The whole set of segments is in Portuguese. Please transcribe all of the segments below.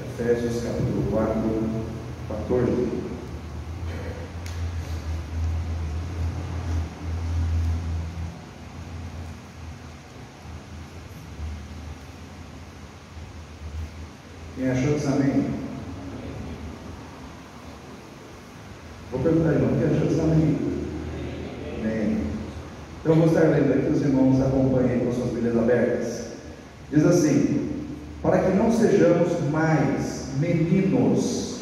Efésios capítulo 4, 14. Quem achou diz amém? Vou perguntar de novo, quem achou diz amém? Amém. Então eu vou estar lendo aqui, os irmãos acompanhem com suas Bíblias abertas. Diz assim: para que não sejamos mais meninos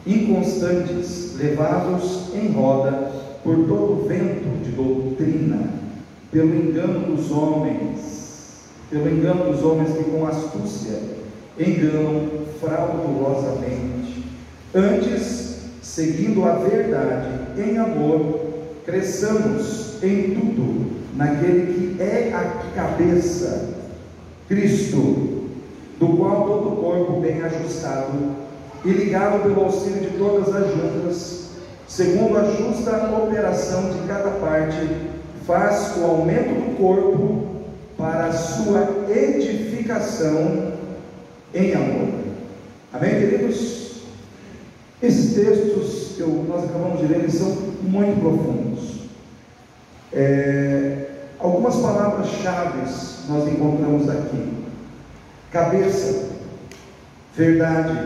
inconstantes, levados em roda por todo vento de doutrina, pelo engano dos homens que com astúcia enganam fraudulosamente. Antes, seguindo a verdade em amor, cresçamos em tudo naquele que é a cabeça, Cristo, do qual todo o corpo bem ajustado e ligado pelo auxílio de todas as juntas, segundo a justa operação de cada parte, faz o aumento do corpo para a sua edificação em amor. Amém, queridos? Esses textos que nós acabamos de ler, eles são muito profundos. Algumas palavras-chave nós encontramos aqui: cabeça, verdade,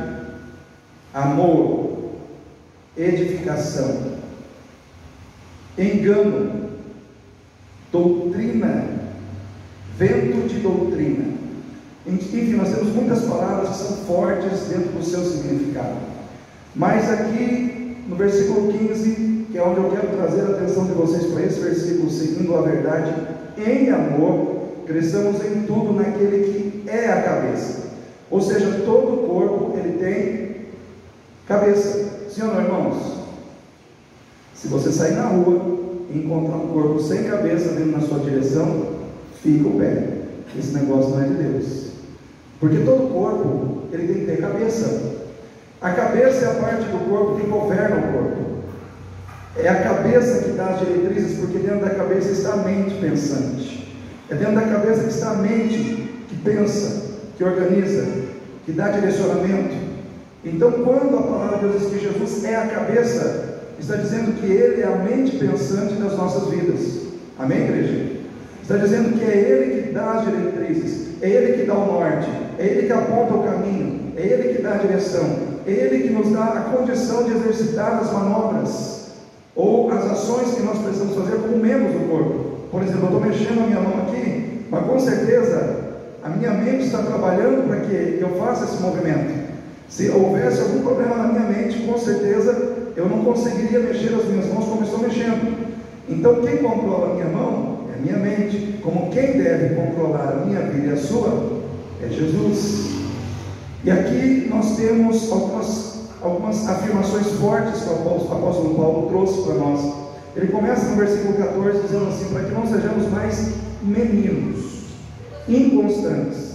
amor, edificação, engano, doutrina, vento de doutrina. Enfim, nós temos muitas palavras que são fortes dentro do seu significado, mas aqui no versículo 15, que é onde eu quero trazer a atenção de vocês para esse versículo: seguindo a verdade em amor, cresçamos em tudo naquele que é a cabeça. Ou seja, todo o corpo ele tem cabeça. Sim ou não, irmãos? Se você sair na rua e encontrar um corpo sem cabeça vindo na sua direção, fica o pé. Esse negócio não é de Deus, porque todo corpo ele tem que ter cabeça. A cabeça é a parte do corpo que governa o corpo. É a cabeça que dá as diretrizes, porque dentro da cabeça está a mente pensante. É dentro da cabeça que está a mente que pensa, que organiza, que dá direcionamento. Então, quando a palavra de Deus diz que Jesus é a cabeça, está dizendo que Ele é a mente pensante das nossas vidas. Amém, igreja? Está dizendo que é Ele que dá as diretrizes, é Ele que dá o norte, é Ele que aponta o caminho, é Ele que dá a direção, é Ele que nos dá a condição de exercitar as manobras ou as ações que nós precisamos fazer como membros do corpo. Por exemplo, eu estou mexendo a minha mão aqui, mas com certeza a minha mente está trabalhando para que eu faça esse movimento. Se houvesse algum problema na minha mente, com certeza eu não conseguiria mexer as minhas mãos como estou mexendo. Então quem controla a minha mão é a minha mente, como quem deve controlar a minha vida e a sua é Jesus. E aqui nós temos algumas afirmações fortes que o apóstolo Paulo trouxe para nós. Ele começa no versículo 14 dizendo assim: para que não sejamos mais meninos inconstantes.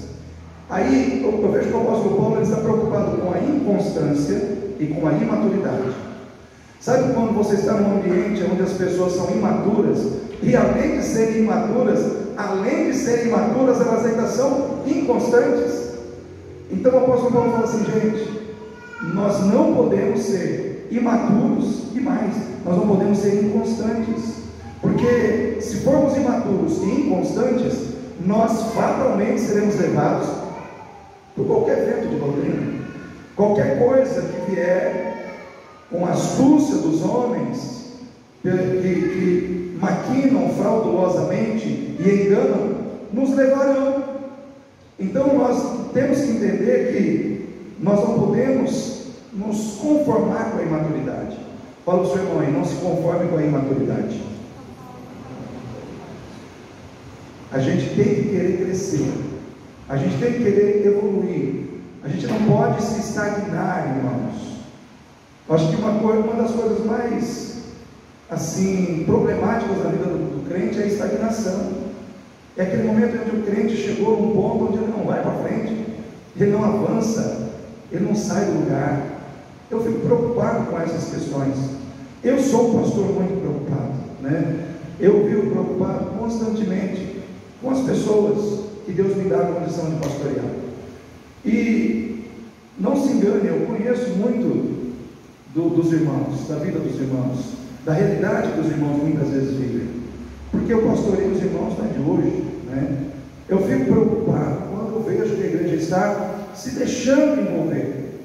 Aí eu vejo que o apóstolo Paulo ele está preocupado com a inconstância e com a imaturidade. Sabe quando você está num ambiente onde as pessoas são imaturas, e além de serem imaturas, elas ainda são inconstantes? Então o apóstolo Paulo fala assim: gente, nós não podemos ser imaturos demais, nós não podemos ser inconstantes, porque se formos imaturos e inconstantes, nós fatalmente seremos levados por qualquer vento de doutrina, qualquer coisa que vier com a astúcia dos homens que maquinam fraudulosamente e enganam, nos levarão. Então nós temos que entender que nós não podemos nos conformar com a imaturidade. Fala para o seu irmão aí: não se conforme com a imaturidade. A gente tem que querer crescer, a gente tem que querer evoluir, a gente não pode se estagnar, irmãos. Acho que uma das coisas mais assim problemáticas na vida do crente é a estagnação. É aquele momento em que o crente chegou a um ponto onde ele não vai para frente, ele não avança, ele não sai do lugar. Eu fico preocupado com essas questões. Eu sou um pastor muito preocupado, né? Eu vivo preocupado constantemente com as pessoas que Deus me dá a condição de pastorear. E não se engane, eu conheço muito dos irmãos, da vida dos irmãos, da realidade que os irmãos muitas vezes vivem, porque eu pastoreio os irmãos de hoje, né? Eu fico preocupado quando eu vejo que a igreja está se deixando envolver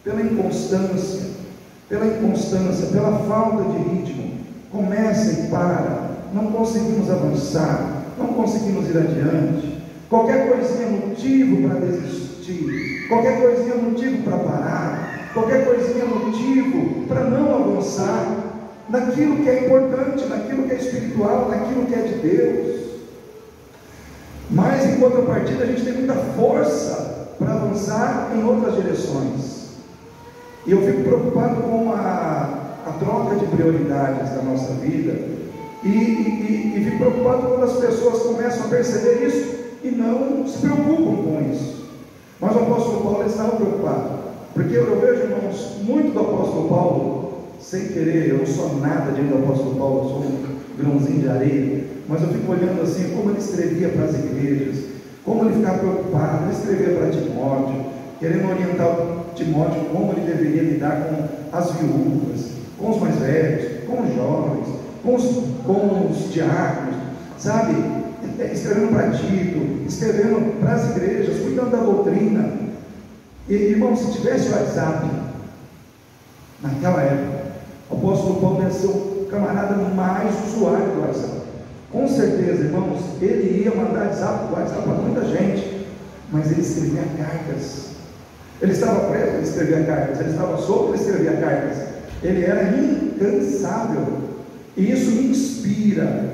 pela inconstância, pela falta de ritmo. Começa e para, não conseguimos avançar, não conseguimos ir adiante. Qualquer coisinha é motivo para desistir, qualquer coisinha é motivo para parar, qualquer coisinha é motivo para não avançar naquilo que é importante, naquilo que é espiritual, naquilo que é de Deus. Mas em contrapartida a gente tem muita força para avançar em outras direções. E eu fico preocupado com a troca de prioridades da nossa vida, e fico preocupado quando as pessoas começam a perceber isso e não se preocupam com isso. Mas o apóstolo Paulo estava preocupado, porque eu vejo, irmãos, muito do apóstolo Paulo, sem querer, eu não sou nada diante do apóstolo Paulo, eu sou um grãozinho de areia, mas eu fico olhando assim, como ele escrevia para as igrejas, como ele ficava preocupado, ele escrevia para Timóteo, querendo orientar Timóteo como ele deveria lidar com as viúvas, com os mais velhos, com os jovens, com os diáconos, sabe? Escrevendo para Tito, escrevendo para as igrejas, cuidando da doutrina. E, irmão, se tivesse o WhatsApp naquela época, o apóstolo Paulo ia ser o camarada mais usuário do WhatsApp. Com certeza, irmãos, ele ia mandar WhatsApp para muita gente, mas ele escrevia cartas. Ele estava preso, ele escrevia cartas. Ele estava solto, ele escrevia cartas. Ele era incansável. E isso me inspira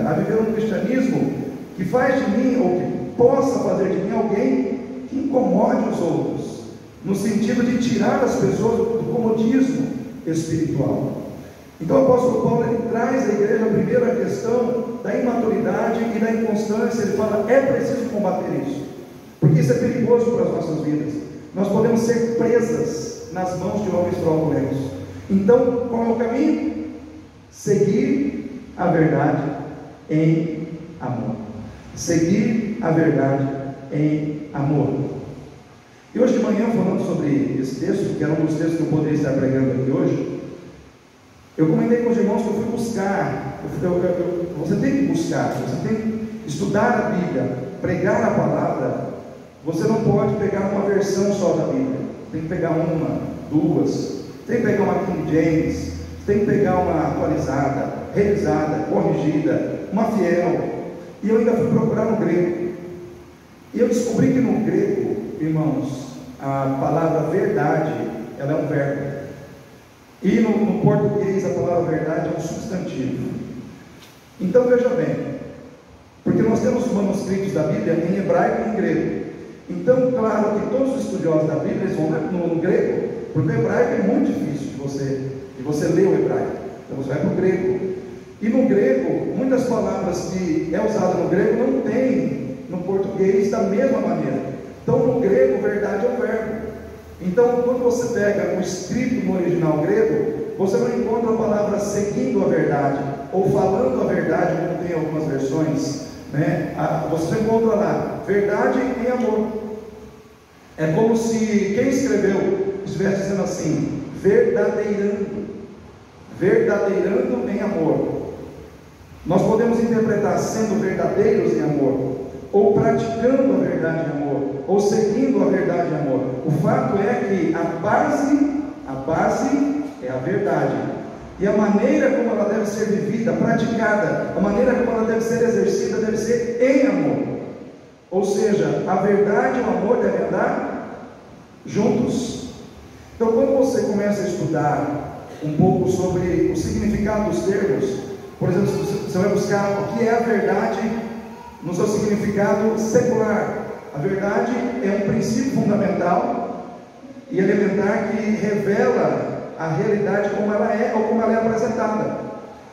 a viver um cristianismo que faz de mim, ou que possa fazer de mim alguém que incomode os outros, no sentido de tirar as pessoas do comodismo espiritual. Então o apóstolo Paulo, ele traz à igreja primeiro a questão da imaturidade e da inconstância. Ele fala, é preciso combater isso, porque isso é perigoso para as nossas vidas. Nós podemos ser presas nas mãos de homens fraudulentos. Então, qual é o caminho? Seguir a verdade em amor. Seguir a verdade em amor. E hoje de manhã, falando sobre esse texto, que era um dos textos que eu poderia estar pregando aqui hoje, eu comentei com os irmãos que eu fui buscar. Você tem que buscar, você tem que estudar a Bíblia, pregar a palavra. Você não pode pegar uma versão só da Bíblia, tem que pegar uma, duas, tem que pegar uma King James, tem que pegar uma atualizada, revisada, corrigida, uma fiel. E eu ainda fui procurar no grego, e eu descobri que no grego, irmãos, a palavra verdade, ela é um verbo, e no português a palavra verdade é um substantivo. Então veja bem, porque nós temos manuscritos da Bíblia em hebraico e em grego. Então, claro que todos os estudiosos da Bíblia eles vão no grego, porque o hebraico é muito difícil de você ler o hebraico. Então você vai para o grego. E no grego, muitas palavras que é usada no grego não tem no português da mesma maneira. Então no grego, verdade é um verbo. Então quando você pega o escrito no original grego, você não encontra a palavra seguindo a verdade, ou falando a verdade, como tem algumas versões, né? Você encontra lá, verdade em amor. É como se quem escreveu estivesse dizendo assim, verdadeirando em amor. Nós podemos interpretar sendo verdadeiros em amor, ou praticando a verdade em amor, ou seguindo a verdade em amor. O fato é que a base é a verdade, e a maneira como ela deve ser vivida, praticada, a maneira como ela deve ser exercida, deve ser em amor. Ou seja, a verdade e o amor devem andar juntos. Então, quando você começa a estudar um pouco sobre o significado dos termos, por exemplo, você vai buscar o que é a verdade no seu significado secular. A verdade é um princípio fundamental e elementar que revela a realidade como ela é ou como ela é apresentada.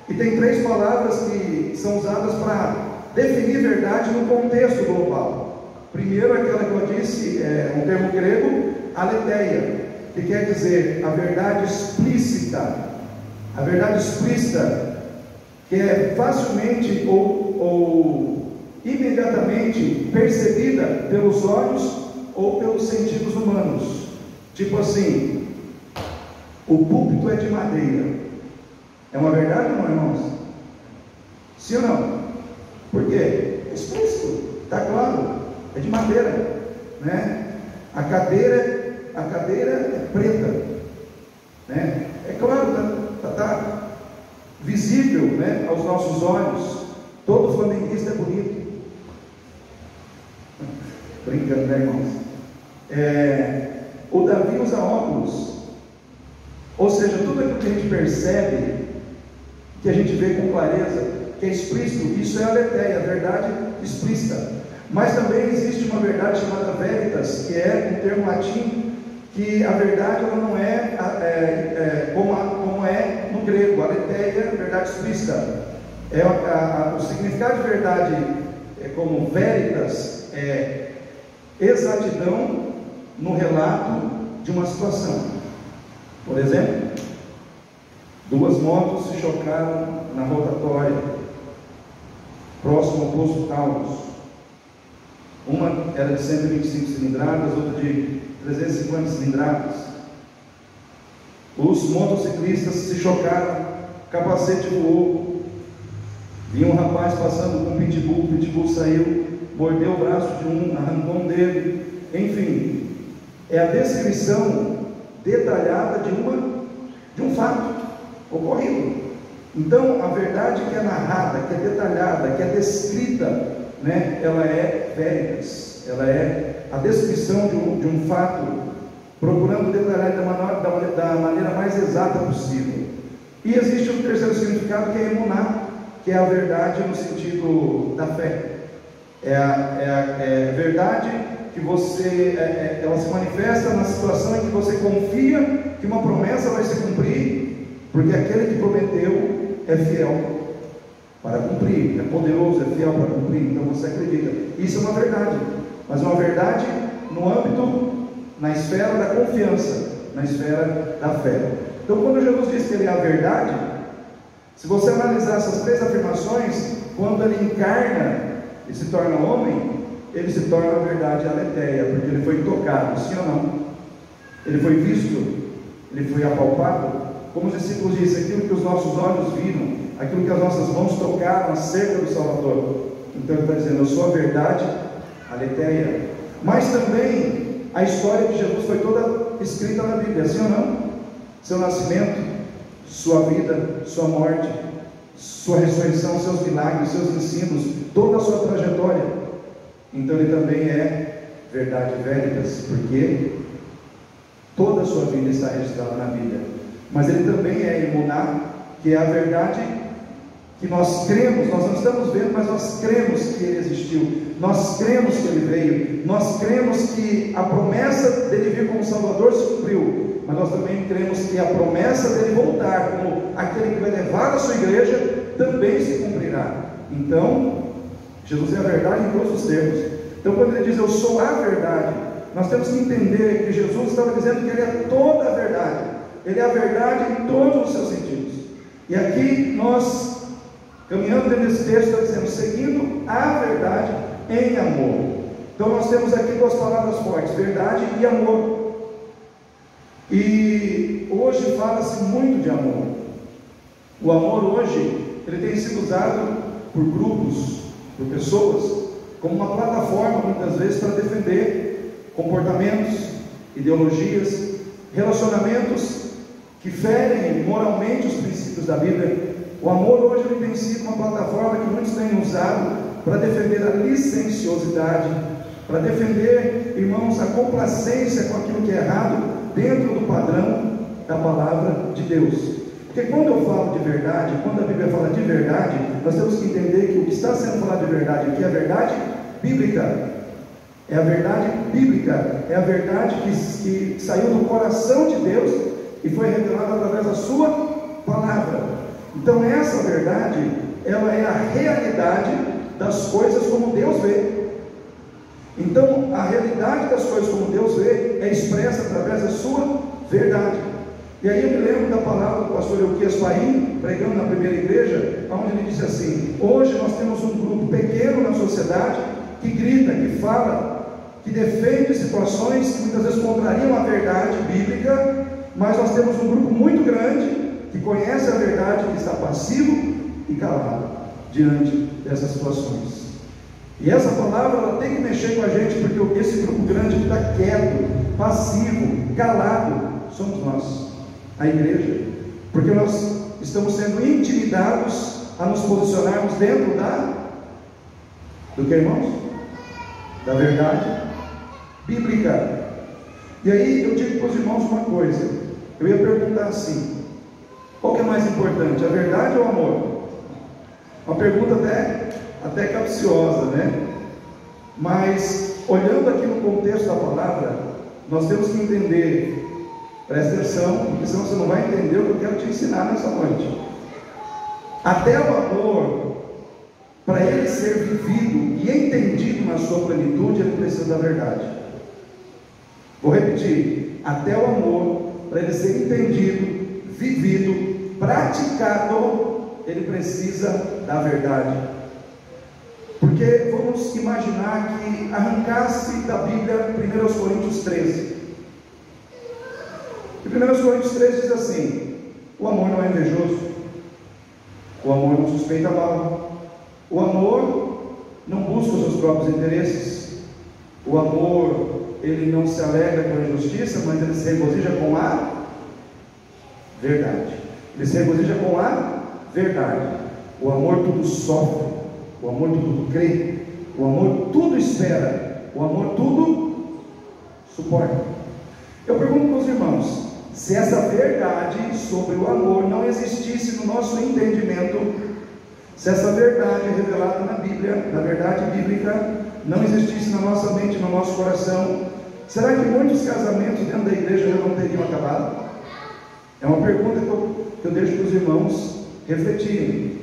E tem três palavras que são usadas para definir verdade no contexto global. Primeiro, aquela que eu disse, um termo grego, aletheia, que quer dizer a verdade explícita. A verdade explícita, que é facilmente ou imediatamente percebida pelos olhos ou pelos sentidos humanos. Tipo assim, o púlpito é de madeira. É uma verdade ou não, irmãos? Sim ou não? Por quê? É explícito, está claro, é de madeira, né? A cadeira é preta, né? É claro, está visível, né, aos nossos olhos. Todo flamenguista é bonito. Brincando, né, irmãos? O Davi usa óculos, ou seja, tudo aquilo que a gente percebe, que a gente vê com clareza, que é explícito, isso é aletheia, a verdade explícita. Mas também existe uma verdade chamada veritas, que é um termo latim, que a verdade ela não é, como é no grego, aletheia, verdade explícita. O significado de verdade, como veritas, é exatidão no relato de uma situação. Por exemplo, duas motos se chocaram na rotatória, próximo ao posto Taurus. Uma era de 125 cilindradas, outra de 350 cilindradas. Os motociclistas se chocaram, capacete voou. Vinha um rapaz passando com um pitbull, o pitbull saiu, mordeu o braço de um, arrancou um dedo. Enfim, é a descrição detalhada de um fato ocorrido. Então, a verdade que é narrada, que é detalhada, que é descrita, né, ela é veritas, ela é a descrição de um fato, procurando detalhar da maneira mais exata possível. E existe um terceiro significado, que é emuná, que é a verdade no sentido da fé. É a verdade que ela se manifesta na situação em que você confia que uma promessa vai se cumprir, porque aquele que prometeu é fiel para cumprir, é poderoso, é fiel para cumprir, então você acredita. Isso é uma verdade, mas uma verdade no âmbito, na esfera da confiança, na esfera da fé. Então, quando Jesus diz que Ele é a verdade, se você analisar essas três afirmações, quando Ele encarna e se torna homem, Ele se torna a verdade aletheia, porque Ele foi tocado, sim ou não? Ele foi visto, Ele foi apalpado. Como os discípulos dizem, aquilo que os nossos olhos viram, aquilo que as nossas mãos tocaram acerca do Salvador. Então ele está dizendo, eu sou a verdade aletheia. Mas também a história de Jesus foi toda escrita na Bíblia, sim ou não? Seu nascimento, sua vida, sua morte, sua ressurreição, seus milagres, seus ensinos, toda a sua trajetória. Então ele também é verdade veritas, porque toda a sua vida está registrada na Bíblia. Mas ele também é emuná, que é a verdade que nós cremos, nós não estamos vendo, mas nós cremos que Ele existiu, nós cremos que Ele veio, nós cremos que a promessa dele vir como Salvador se cumpriu, mas nós também cremos que a promessa dele voltar como aquele que vai levar a sua igreja também se cumprirá. Então, Jesus é a verdade em todos os termos. Então, quando ele diz eu sou a verdade, nós temos que entender que Jesus estava dizendo que Ele é toda a verdade. Ele é a verdade em todos os seus sentidos. E aqui nós, caminhando dentro desse texto, está dizendo, seguindo a verdade em amor. Então nós temos aqui duas palavras fortes, verdade e amor. E hoje fala-se muito de amor. O amor hoje, ele tem sido usado por grupos, por pessoas, como uma plataforma, muitas vezes, para defender comportamentos, ideologias, relacionamentos que ferem moralmente os princípios da Bíblia. O amor hoje ele tem sido uma plataforma que muitos têm usado para defender a licenciosidade, para defender, irmãos, a complacência com aquilo que é errado dentro do padrão da palavra de Deus. Porque quando eu falo de verdade, quando a Bíblia fala de verdade, nós temos que entender que o que está sendo falado de verdade aqui é a verdade bíblica. É a verdade bíblica, é a verdade que saiu do coração de Deus e foi revelada através da sua palavra. Então essa verdade, ela é a realidade das coisas como Deus vê. Então a realidade das coisas como Deus vê é expressa através da sua verdade. E aí eu me lembro da palavra do pastor Euquias Paim, pregando na primeira igreja, onde ele disse assim: hoje nós temos um grupo pequeno na sociedade que grita, que fala que defende situações que muitas vezes contrariam a verdade bíblica, mas nós temos um grupo muito grande que conhece a verdade, que está passivo e calado diante dessas situações. E essa palavra ela tem que mexer com a gente, porque esse grupo grande que está quieto, passivo, calado, somos nós, a igreja, porque nós estamos sendo intimidados a nos posicionarmos dentro do que, irmãos? Da verdade bíblica. E aí eu digo para os irmãos uma coisa, eu ia perguntar assim: qual que é mais importante, a verdade ou o amor? Uma pergunta até capciosa, né? Mas olhando aqui no contexto da palavra, nós temos que entender, presta atenção, porque senão você não vai entender o que eu quero te ensinar nessa noite. Até o amor, para ele ser vivido e entendido na sua plenitude, ele precisa da verdade. Vou repetir: até o amor, para ele ser entendido, vivido, praticado, ele precisa da verdade. Porque vamos imaginar que arrancasse da Bíblia 1 Coríntios 13. E 1 Coríntios 13 diz assim: o amor não é invejoso, o amor não suspeita mal, o amor não busca os seus próprios interesses, o amor, ele não se alegra com a injustiça, mas ele se regozija com a verdade. Ele se regozija com a verdade. O amor tudo sofre, o amor tudo crê, o amor tudo espera, o amor tudo suporta. Eu pergunto para os irmãos, se essa verdade sobre o amor não existisse no nosso entendimento, se essa verdade revelada na Bíblia, na verdade bíblica, não existisse na nossa mente, no nosso coração, será que muitos casamentos dentro da igreja já não teriam acabado? É uma pergunta que eu deixo para os irmãos refletirem.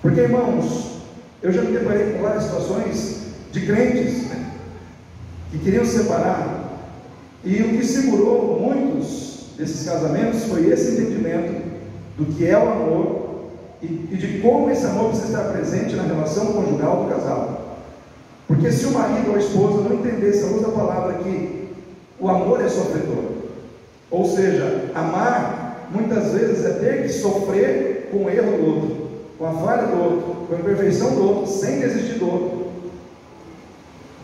Porque, irmãos, eu já me deparei com várias situações de crentes, né, que queriam se separar, e o que segurou muitos desses casamentos foi esse entendimento do que é o amor e de como esse amor precisa estar presente na relação conjugal do casal. Porque se o marido ou a esposa não entendesse, à luz da palavra, que o amor é sofredor, ou seja, amar muitas vezes é ter que sofrer com o erro do outro, com a falha do outro, com a imperfeição do outro, sem desistir do outro.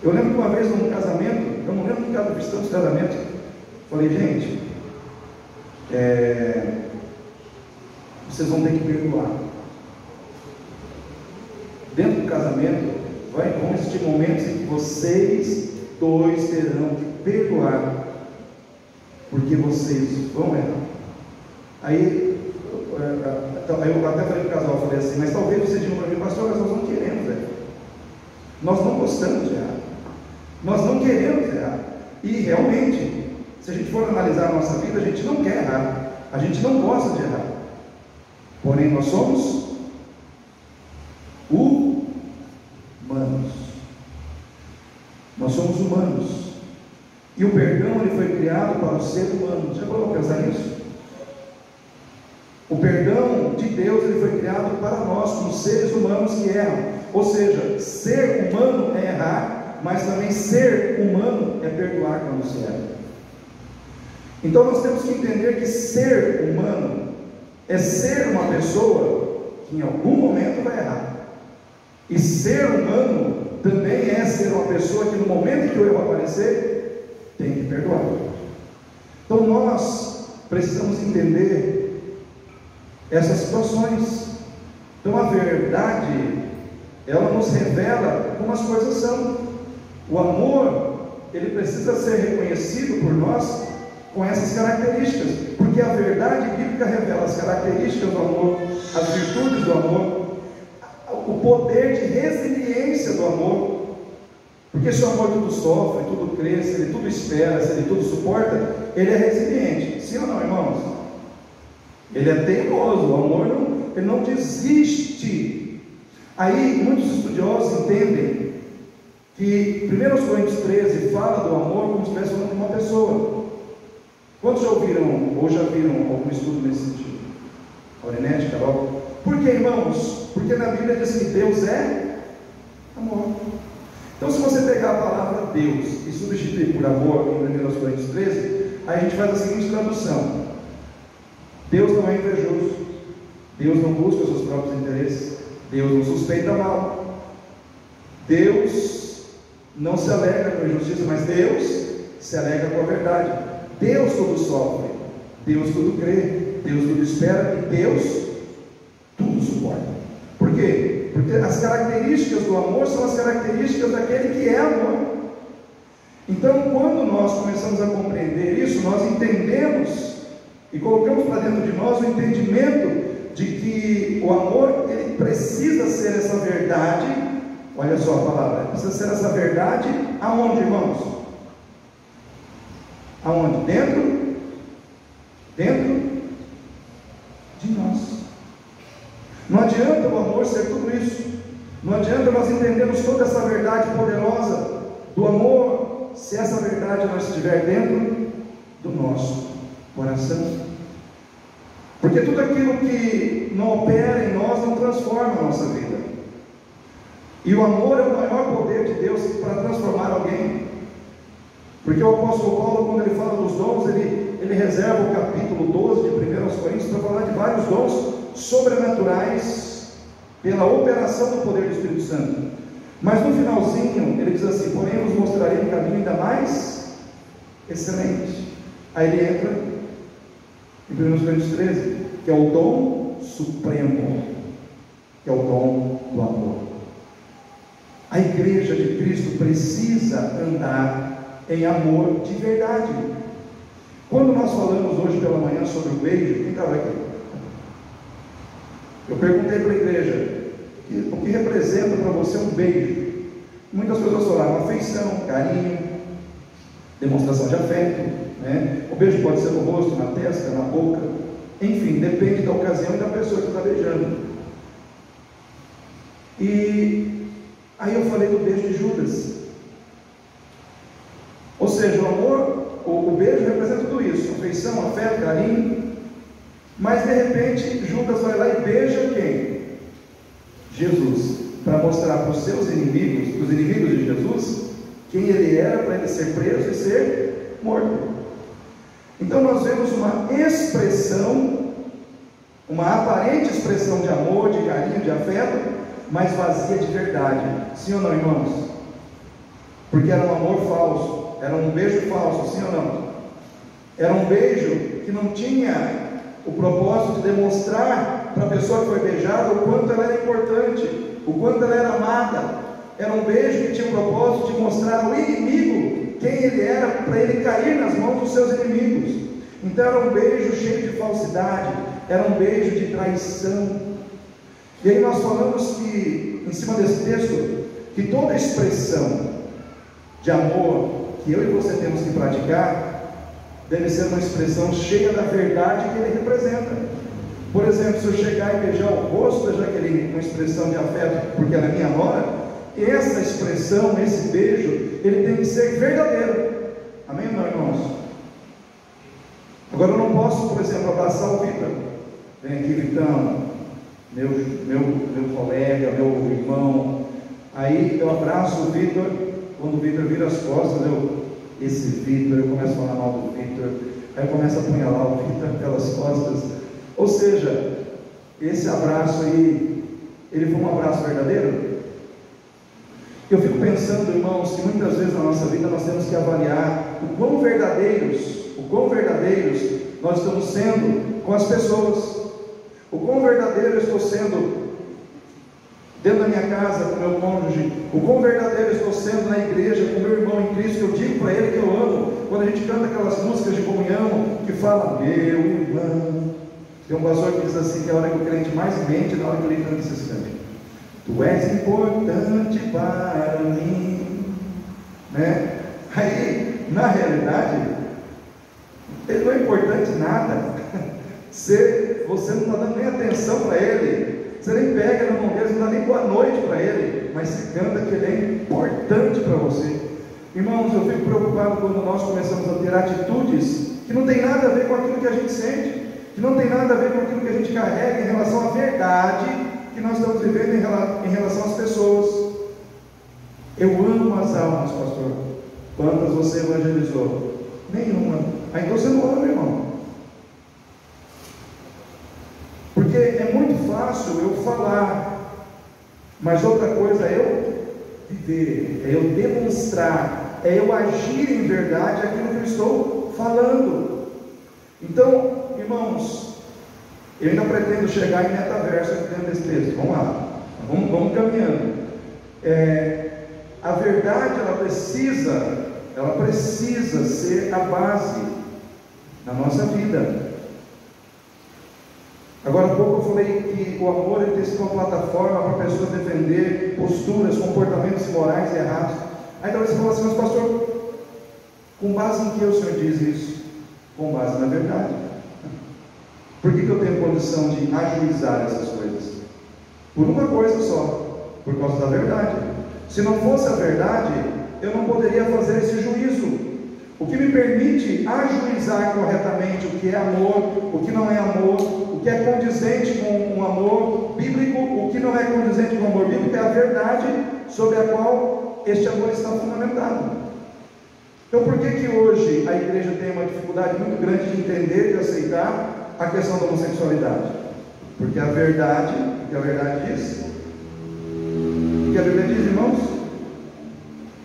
Eu lembro que uma vez num casamento, eu não lembro de cada vez tantos casamentos, falei: gente, vocês vão ter que perdoar. Dentro do casamento vão existir momentos em que vocês dois terão que perdoar, porque vocês vão errar. Aí eu até falei para o casal, falei assim: mas talvez você diga para mim: pastor, mas nós não queremos errar, nós não gostamos de errar, nós não queremos errar. E realmente, se a gente for analisar a nossa vida, a gente não quer errar, a gente não gosta de errar, porém nós somos humanos. Nós somos humanos, e o perdão ele foi criado para o ser humano. Já parou para pensar nisso? O perdão de Deus ele foi criado para nós, como seres humanos que erram. Ou seja, ser humano é errar, mas também ser humano é perdoar quando se erra. Então nós temos que entender que ser humano é ser uma pessoa que em algum momento vai errar, e ser humano também é ser uma pessoa que no momento que o erro aparecer, tem que perdoar. Então nós precisamos entender essas situações. Então a verdade, ela nos revela como as coisas são. O amor, ele precisa ser reconhecido por nós com essas características, porque a verdade bíblica revela as características do amor, as virtudes do amor, o poder de resiliência do amor. Porque se o amor tudo sofre, tudo crê, se ele tudo espera, se ele tudo suporta, ele é resiliente. Sim ou não, irmãos? Ele é teimoso. O amor ele não desiste. Aí muitos estudiosos entendem que 1 Coríntios 13 fala do amor como se estivesse falando de uma pessoa. Quantos já ouviram ou já viram algum estudo nesse sentido? Aurinete, Carol? Por que, irmãos? Porque na Bíblia diz que Deus é amor. Então, se você pegar a palavra Deus e substituir por amor em 1 Coríntios 13, aí a gente faz a seguinte tradução: Deus não é invejoso, Deus não busca os seus próprios interesses, Deus não suspeita mal, Deus não se alegra com a injustiça, mas Deus se alegra com a verdade. Deus tudo sofre, Deus tudo crê, Deus tudo espera e Deus tudo suporta. Por quê? Porque as características do amor são as características daquele que é amor. Então, quando nós começamos a compreender isso, nós entendemos e colocamos para dentro de nós o entendimento de que o amor, ele precisa ser essa verdade. Olha só a palavra, precisa ser essa verdade aonde, irmãos? Aonde? Dentro de nós. Não adianta o amor ser tudo isso, não adianta nós entendermos toda essa verdade poderosa do amor, se essa verdade não estiver dentro do nosso coração. Porque tudo aquilo que não opera em nós não transforma a nossa vida. E o amor é o maior poder de Deus para transformar alguém. Porque o apóstolo Paulo, quando ele fala dos dons, ele reserva o capítulo 12 de 1 Coríntios para falar de vários dons sobrenaturais pela operação do poder do Espírito Santo. Mas no finalzinho ele diz assim: porém eu vos mostrarei um caminho ainda mais excelente. Aí ele entra em 1 Coríntios 13, que é o dom supremo, que é o dom do amor. A igreja de Cristo precisa andar em amor de verdade. Quando nós falamos hoje pela manhã sobre o beijo, quem estava aqui? Eu perguntei para a igreja: o que representa para você um beijo? Muitas pessoas falaram: afeição, carinho, demonstração de afeto, né? O beijo pode ser no rosto, na testa, na boca, enfim, depende da ocasião e da pessoa que está beijando. E aí eu falei do beijo de Judas. Ou seja, o amor, o beijo representa tudo isso: afeição, afeto, carinho. Mas de repente Judas vai lá e beija quem? Jesus, para mostrar para os seus inimigos, para os inimigos de Jesus, quem ele era, para ele ser preso e ser morto. Então nós vemos uma expressão, uma aparente expressão de amor, de carinho, de afeto, mas vazia de verdade. Sim ou não, irmãos? Porque era um amor falso, era um beijo falso, sim ou não? Era um beijo que não tinha o propósito de demonstrar para a pessoa que foi beijada o quanto ela era importante, o quanto ela era amada. Era um beijo que tinha o propósito de mostrar ao inimigo quem ele era, para ele cair nas mãos dos seus inimigos. Então era um beijo cheio de falsidade, era um beijo de traição. E aí nós falamos que, em cima desse texto, que toda expressão de amor que eu e você temos que praticar deve ser uma expressão cheia da verdade que ele representa. Por exemplo, se eu chegar e beijar o rosto da Jaqueline, uma expressão de afeto, porque ela é minha nora, essa expressão, esse beijo, ele tem que ser verdadeiro. Amém, meus irmãos? Agora eu não posso, por exemplo, abraçar o Vitor. Vem aqui, Vitão, meu colega, meu irmão. Aí eu abraço o Vitor. Quando o Vitor vira as costas, esse Vitor, eu começo a falar mal do Vitor, aí eu começo a apunhalar o Vitor pelas costas. Ou seja, esse abraço aí, ele foi um abraço verdadeiro? Eu fico pensando, irmãos, que muitas vezes na nossa vida nós temos que avaliar o quão verdadeiros nós estamos sendo com as pessoas, o quão verdadeiro eu estou sendo dentro da minha casa com meu cônjuge, o quão verdadeiro eu estou sendo na igreja com meu irmão em Cristo, que eu digo para ele que eu amo. Quando a gente canta aquelas músicas de comunhão que fala meu irmão, tem um pastor que diz assim, que é a hora que o crente mais mente, na hora que ele canta esses cantos: tu és importante para mim, né? Aí, na realidade, ele não é importante nada. Você não está dando nem atenção para ele, você nem pega na mão dele, não dá nem boa noite para ele, mas você canta que ele é importante para você. Irmãos, eu fico preocupado quando nós começamos a ter atitudes que não tem nada a ver com aquilo que a gente sente, que não tem nada a ver com aquilo que a gente carrega em relação à verdade que nós estamos vivendo em relação às pessoas. Eu amo as almas, pastor. Quantas você evangelizou? Nenhuma. Aí então você não ama, irmão. Porque é muito fácil eu falar, mas outra coisa é eu viver, é eu demonstrar, é eu agir em verdade aquilo que eu estou falando. Então, irmãos, eu ainda pretendo chegar em metaverso aqui dentro desse texto. Vamos lá, vamos caminhando. A verdade, ela precisa ser a base na nossa vida. Agora há pouco eu falei que o amor ele tem sido uma plataforma para pessoas defender posturas, comportamentos morais errados. Aí talvez você fale assim, mas pastor, com base em que o senhor diz isso? Com base na verdade. Por que eu tenho condição de ajuizar essas coisas? Por uma coisa só, por causa da verdade. Se não fosse a verdade, eu não poderia fazer esse juízo. O que me permite ajuizar corretamente o que é amor, o que não é amor, o que é condizente com o amor bíblico, o que não é condizente com o amor bíblico, é a verdade sobre a qual este amor está fundamentado. Então por que hoje a igreja tem uma dificuldade muito grande de entender e aceitar a questão da homossexualidade? Porque a verdade, o que a verdade diz? O que a Bíblia diz, irmãos?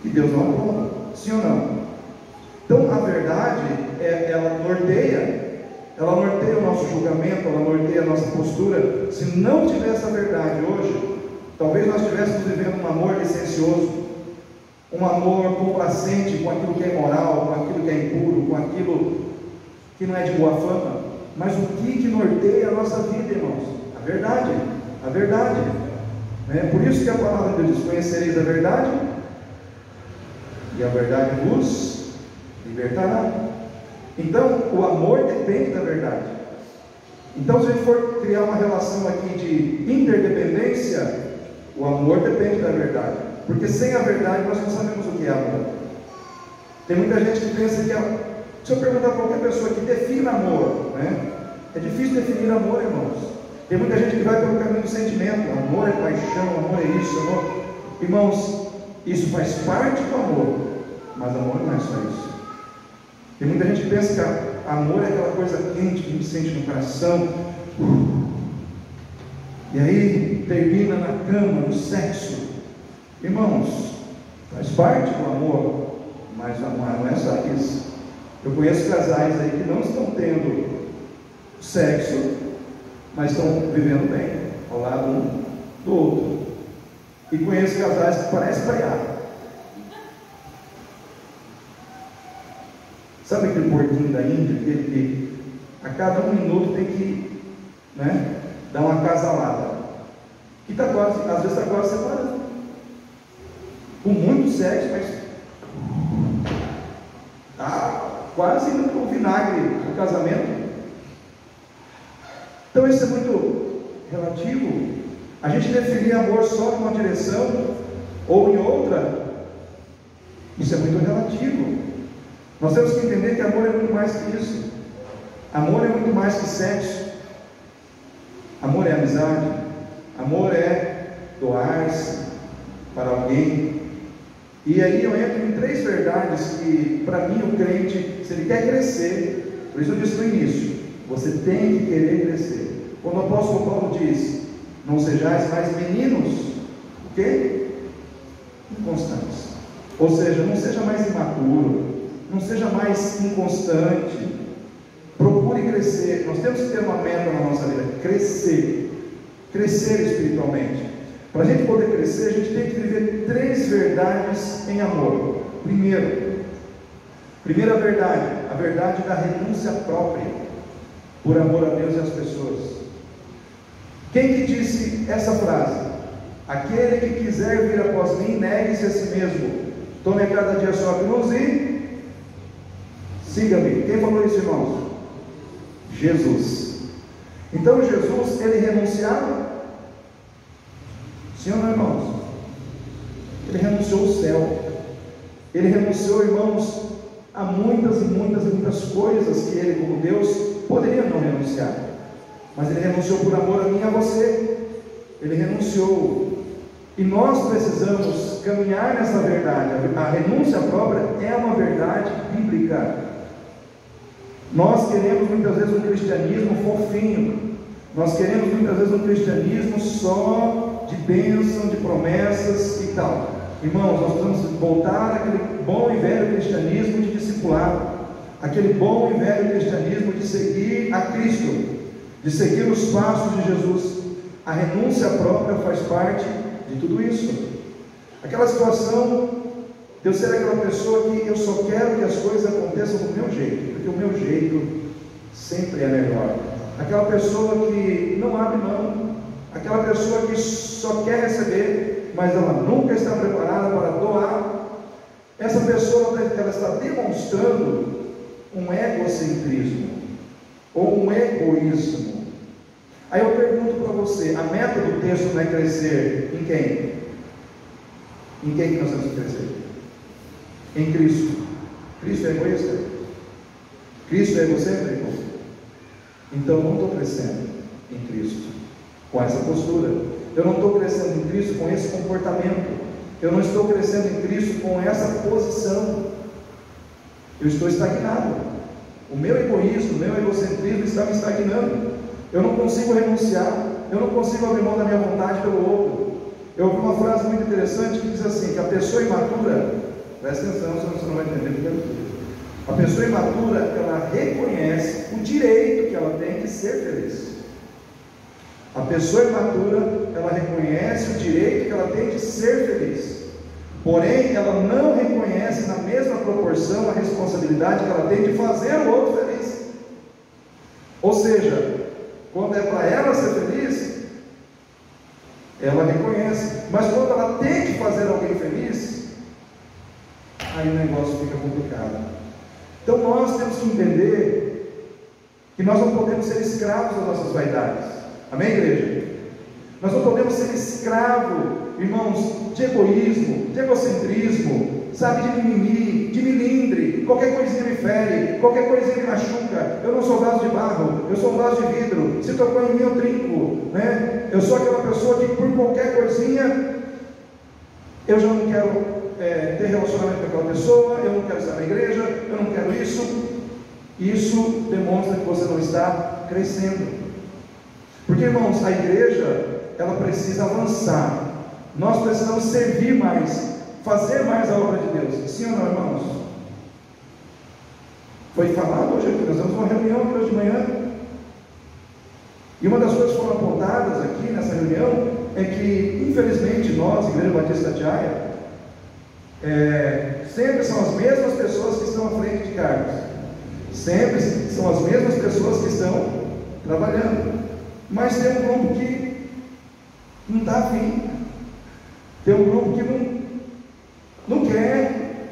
Que Deus não aprova, sim ou não? Então a verdade, ela norteia o nosso julgamento, ela norteia a nossa postura. Se não tivesse a verdade hoje, talvez nós estivéssemos vivendo um amor licencioso, um amor complacente com aquilo que é imoral, com aquilo que é impuro, com aquilo que não é de boa fama. Mas o que norteia a nossa vida, irmãos? A verdade, a verdade. Por isso que a palavra de Deus diz: conhecereis a verdade, e a verdade vos libertará. Então o amor depende da verdade. Então, se a gente for criar uma relação aqui de interdependência, o amor depende da verdade, porque sem a verdade nós não sabemos o que é amor. Tem muita gente que pensa que se eu perguntar para qualquer pessoa que defina amor, é difícil definir amor, irmãos. Tem muita gente que vai pelo caminho do sentimento. Amor é paixão, amor é isso, amor. Irmãos, isso faz parte do amor, mas amor não é só isso. Tem muita gente que pensa que amor é aquela coisa quente que a gente sente no coração, e aí termina na cama, no sexo. Irmãos, faz parte do amor, mas não é só isso. Eu conheço casais aí que não estão tendo sexo, mas estão vivendo bem ao lado um do outro. E conheço casais que parecem paiar. Sabe aquele porquinho da Índia, aquele que a cada 1 minuto tem que dar uma casalada, que está quase, às vezes está quase separando, com muito sexo, mas está quase indo para o vinagre do casamento. Então isso é muito relativo. A gente definir amor só em uma direção ou em outra, isso é muito relativo. Nós temos que entender que amor é muito mais que isso. Amor é muito mais que sexo. Amor é amizade. Amor é doar-se para alguém. E aí eu entro em 3 verdades que, para mim, o crente, se ele quer crescer, por isso eu disse no início, você tem que querer crescer. Quando o apóstolo Paulo diz: não sejais mais meninos, o quê? Inconstantes. Ou seja, não seja mais imaturo, não seja mais inconstante, procure crescer. Nós temos que ter uma meta na nossa vida: crescer espiritualmente. Para a gente poder crescer, a gente tem que viver 3 verdades em amor. Primeira verdade, a verdade da renúncia própria, por amor a Deus e às pessoas. Quem que disse essa frase? Aquele que quiser vir após mim, negue-se a si mesmo, tome cada dia a sua cruz e siga-me. Quem falou isso, irmãos? Jesus. Então Jesus, ele renunciava? Sim ou não, irmãos? Ele renunciou o céu. Ele renunciou, irmãos, a muitas e muitas coisas que ele, como Deus, poderia não renunciar. Mas ele renunciou por amor a mim e a você. Ele renunciou. E nós precisamos caminhar nessa verdade. A renúncia própria é uma verdade bíblica. Nós queremos muitas vezes um cristianismo fofinho, nós queremos muitas vezes um cristianismo só de bênção, de promessas e tal. Irmãos, nós precisamos voltar àquele bom e velho cristianismo de discipulado, aquele bom e velho cristianismo de seguir a Cristo, de seguir os passos de Jesus. A renúncia própria faz parte de tudo isso. Aquela situação de eu ser aquela pessoa que eu só quero que as coisas aconteçam do meu jeito, porque o meu jeito sempre é melhor. Aquela pessoa que não abre mão, aquela pessoa que só quer receber, mas ela nunca está preparada para doar. Essa pessoa ela está demonstrando um egocentrismo ou um egoísmo. Aí eu pergunto para você, a meta do texto não é crescer em quem? Em quem que nós temos que crescer? Em Cristo. Cristo é egoísta? Cristo é egocêntrico? Então eu não estou crescendo em Cristo com essa postura. Eu não estou crescendo em Cristo com esse comportamento. Eu não estou crescendo em Cristo com essa posição. Eu estou estagnado. O meu egoísmo, o meu egocentrismo está me estagnando. Eu não consigo renunciar. Eu não consigo abrir mão da minha vontade pelo outro. Eu ouvi uma frase muito interessante que diz assim, que a pessoa imatura, presta atenção, senão você não vai entender o que é tudo. A pessoa imatura, ela reconhece o direito que ela tem de ser feliz. A pessoa imatura, ela reconhece o direito que ela tem de ser feliz. Porém, ela não reconhece na mesma proporção a responsabilidade que ela tem de fazer o outro feliz. Ou seja, quando é para ela ser feliz, ela reconhece. Mas quando ela tem que fazer alguém feliz, aí o negócio fica complicado. Então nós temos que entender que nós não podemos ser escravos das nossas vaidades. Amém, igreja? Nós não podemos ser escravos, irmãos, de egoísmo, de egocentrismo, sabe, de mimimi, de milindre. Qualquer coisinha me fere, qualquer coisinha me machuca. Eu não sou vaso de barro, eu sou um vaso de vidro. Se tocou em mim, eu trinco, né? Eu sou aquela pessoa que por qualquer coisinha eu já não quero ter relacionamento com aquela pessoa, eu não quero estar na igreja, eu não quero isso. Isso demonstra que você não está crescendo. Porque, irmãos, a igreja, ela precisa avançar. Nós precisamos servir mais, fazer mais a obra de Deus. Sim ou não, irmãos? Foi falado hoje aqui, nós temos uma reunião aqui hoje de manhã. E uma das coisas que foram apontadas aqui nessa reunião é que, infelizmente, nós, Igreja Batista de Aia, sempre são as mesmas pessoas que estão à frente de cargos. Sempre são as mesmas pessoas que estão trabalhando. Mas tem um grupo que não está afim. Tem um grupo que não quer.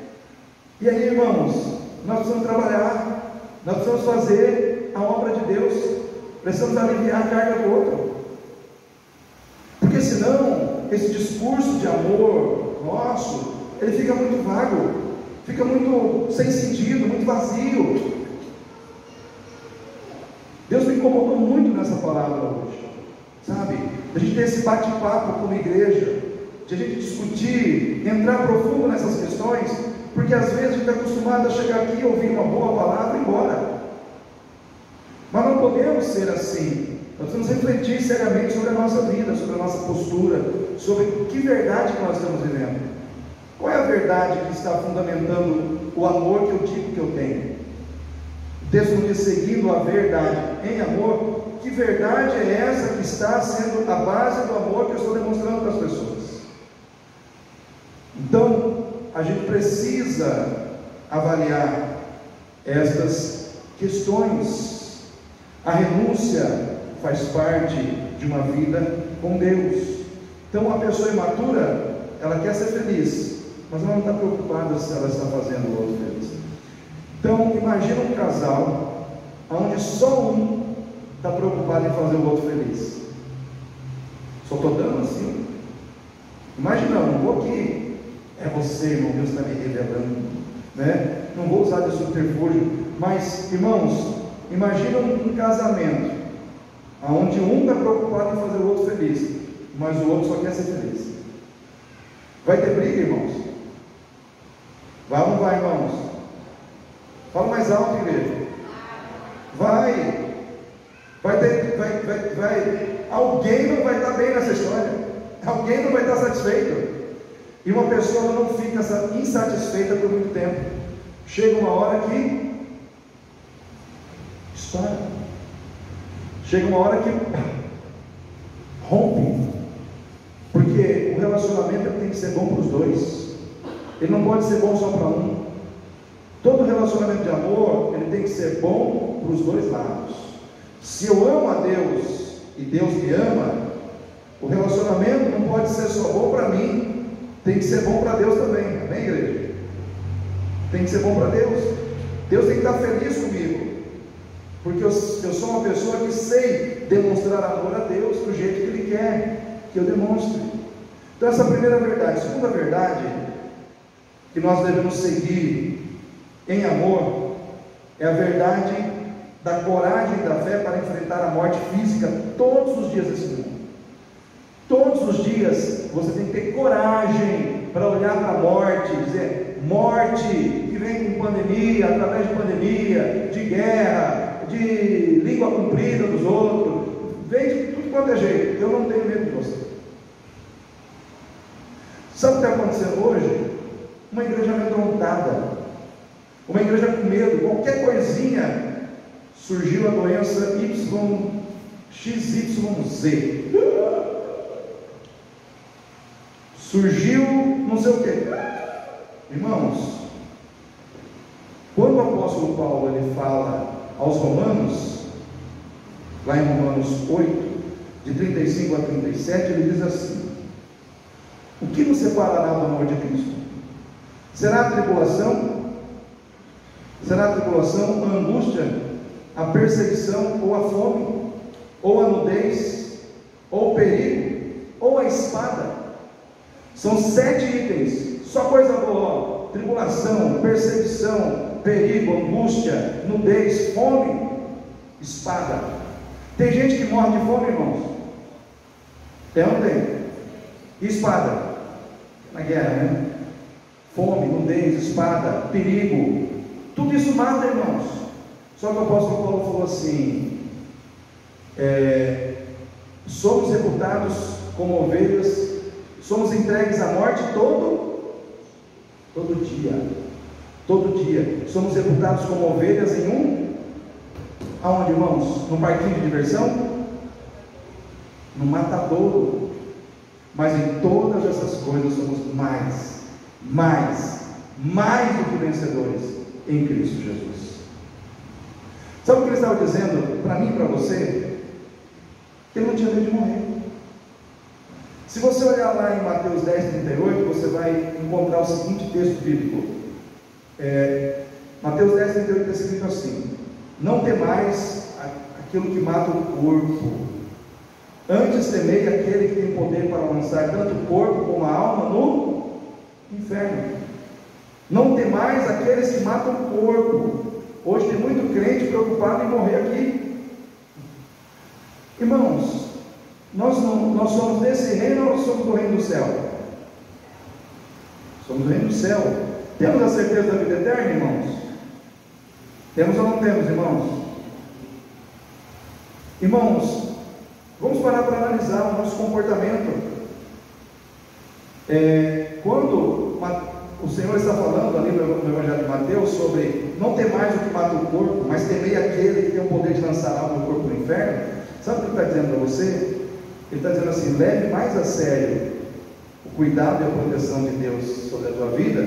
E aí, irmãos, nós precisamos trabalhar. Nós precisamos fazer a obra de Deus. Precisamos aliviar a carga do outro. Porque senão, esse discurso de amor nosso, ele fica muito vago, fica muito sem sentido, muito vazio. Deus me incomodou muito nessa palavra hoje, sabe? A gente ter esse bate-papo como igreja, de a gente discutir, entrar profundo nessas questões, porque às vezes a gente está acostumado a chegar aqui, ouvir uma boa palavra e ir embora. Mas não podemos ser assim. Nós precisamos refletir seriamente sobre a nossa vida, sobre a nossa postura, sobre que verdade que nós estamos vivendo. Qual é a verdade que está fundamentando o amor que eu digo que eu tenho? O texto diz, seguindo a verdade em amor. Que verdade é essa que está sendo a base do amor que eu estou demonstrando para as pessoas? Então, a gente precisa avaliar estas questões. A renúncia faz parte de uma vida com Deus. Então, a pessoa imatura, ela quer ser feliz, mas ela não está preocupada se ela está fazendo o outro feliz. Então, imagina um casal onde só um está preocupado em fazer o outro feliz. Só estou dando assim. Imaginando, não vou aqui. É você, irmão, Deus está me revelando, né? Não vou usar de subterfúgio. Mas, irmãos, imagina um casamento onde um está preocupado em fazer o outro feliz, mas o outro só quer ser feliz. Vai ter briga, irmãos? Vai ou não vai, irmãos? Fala mais alto, igreja. Vai. Alguém não vai estar bem nessa história. Alguém não vai estar satisfeito. E uma pessoa não fica insatisfeita por muito tempo. Chega uma hora que estoura. Chega uma hora que rompe. Porque o relacionamento tem que ser bom para os dois. Ele não pode ser bom só para um. Todo relacionamento de amor, ele tem que ser bom para os dois lados. Se eu amo a Deus e Deus me ama, o relacionamento não pode ser só bom para mim, tem que ser bom para Deus também. Amém, igreja? Tem que ser bom para Deus. Deus tem que estar feliz comigo, porque eu sou uma pessoa que sei demonstrar amor a Deus do jeito que Ele quer que eu demonstre. Então essa é a primeira verdade. A segunda verdade que nós devemos seguir em amor é a verdade da coragem e da fé para enfrentar a morte física todos os dias desse mundo. Todos os dias você tem que ter coragem para olhar para a morte e dizer: morte que vem com pandemia, através de pandemia, de guerra, de língua comprida dos outros, vem de tudo quanto é jeito. Eu não tenho medo de você. Sabe o que está acontecendo hoje? Uma igreja amedrontada, uma igreja com medo. Qualquer coisinha, surgiu a doença XYZ, surgiu não sei o que. Irmãos, quando o apóstolo Paulo ele fala aos Romanos, lá em Romanos 8, de 35 a 37, ele diz assim: o que nos separará do amor de Cristo? Será a tribulação? Será a tribulação, a angústia, a perseguição, ou a fome, ou a nudez, ou o perigo, ou a espada? São 7 itens, só coisa boa: tribulação, perseguição, perigo, angústia, nudez, fome, espada. Tem gente que morre de fome, irmãos? Tem ou não tem? E espada? Na guerra, né? Fome, nudez, espada, perigo, tudo isso mata, irmãos. Só que o apóstolo Paulo falou assim: somos reputados como ovelhas, somos entregues à morte todo dia, somos reputados como ovelhas em aonde, irmãos? Num parquinho de diversão? No matadouro. Mas em todas essas coisas somos mais do que vencedores em Cristo Jesus. Sabe o que ele estava dizendo para mim e para você? Que ele não tinha medo de morrer. Se você olhar lá em Mateus 10, 38, você vai encontrar o seguinte texto bíblico. Mateus 10, 38 está escrito assim: não temais aquilo que mata o corpo, antes temei aquele que tem poder para lançar tanto o corpo como a alma no inferno. Não temais aqueles que matam o corpo. Hoje tem muito crente preocupado em morrer aqui. Irmãos, nós somos desse reino ou somos do reino do céu? Somos do reino do céu. Temos a certeza da vida eterna, irmãos? Temos ou não temos, irmãos? Irmãos, vamos parar para analisar o nosso comportamento. Quando o Senhor está falando ali no Evangelho de Mateus sobre não temais o que mata o corpo, mas temei aquele que tem o poder de lançar a alma do corpo no inferno. Sabe o que ele está dizendo para você? Ele está dizendo assim: leve mais a sério o cuidado e a proteção de Deus sobre a tua vida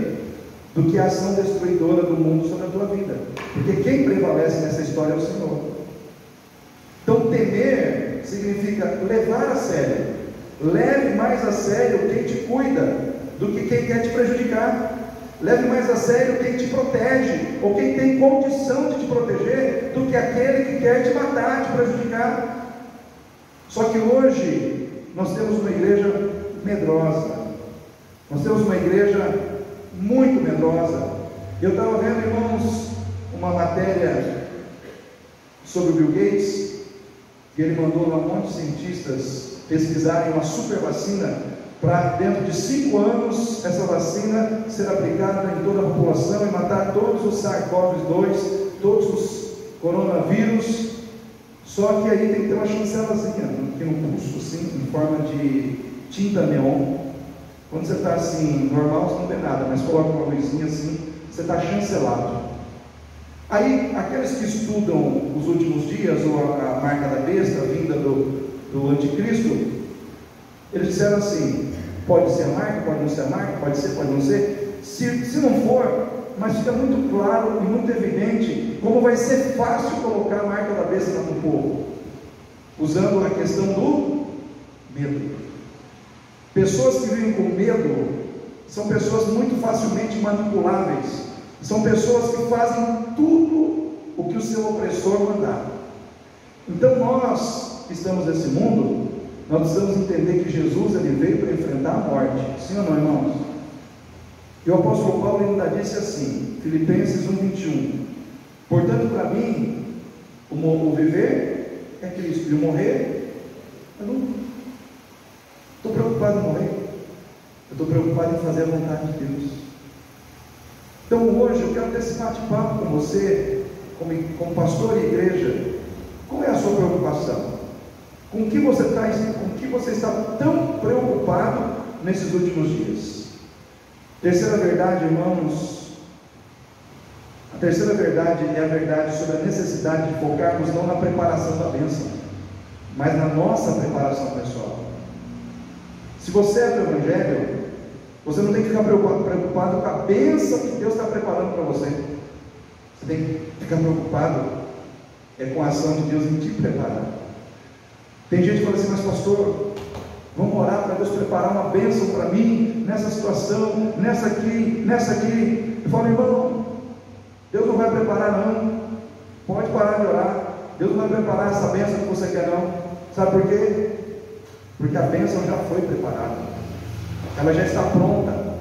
do que a ação destruidora do mundo sobre a tua vida, porque quem prevalece nessa história é o Senhor. Então temer significa levar a sério. Leve mais a sério quem te cuida do que quem quer te prejudicar. Leve mais a sério quem te protege, ou quem tem condição de te proteger, do que aquele que quer te matar, te prejudicar. Só que hoje nós temos uma igreja medrosa, nós temos uma igreja muito medrosa. Eu estava vendo, irmãos, uma matéria sobre o Bill Gates, que ele mandou lá um monte de cientistas pesquisarem uma super vacina para dentro de 5 anos essa vacina ser aplicada em toda a população e matar todos os SARS-CoV-2, todos os coronavírus. Só que aí tem que ter uma chancelazinha aqui no pulso, assim, em forma de tinta neon. Quando você está assim, normal, você não vê nada, mas coloca uma luzinha assim, você está chancelado. Aí, aqueles que estudam os últimos dias, ou a marca da besta, a vinda do anticristo, eles disseram assim: pode ser a marca, pode não ser a marca, pode ser, pode não ser. Se não for, mas fica muito claro e muito evidente como vai ser fácil colocar a marca da besta no povo, usando a questão do medo. Pessoas que vivem com medo são pessoas muito facilmente manipuláveis, são pessoas que fazem tudo o que o seu opressor mandar. Então nós que estamos nesse mundo, nós precisamos entender que Jesus ele veio para enfrentar a morte, sim ou não, irmãos? E o apóstolo Paulo ainda disse assim, Filipenses 1:21: portanto, para mim, o viver é Cristo, e o morrer é lucro. Estou preocupado em morrer, eu estou preocupado em fazer a vontade de Deus. Então hoje eu quero ter esse bate-papo com você, como pastor e igreja. Qual é a sua preocupação? Com que você está tão preocupado nesses últimos dias? Terceira verdade, irmãos, a terceira verdade é a verdade sobre a necessidade de focarmos não na preparação da bênção, mas na nossa preparação pessoal. Se você é do Evangelho, você não tem que ficar preocupado com a bênção que Deus está preparando para você. Você tem que ficar preocupado com a ação de Deus em te preparar. Tem gente que fala assim: mas pastor, vamos orar para Deus preparar uma bênção para mim, nessa situação, nessa aqui. Eu falo: irmão, Deus não vai preparar não, pode parar de orar, Deus não vai preparar essa bênção que você quer não. Sabe por quê? Porque a bênção já foi preparada, ela já está pronta.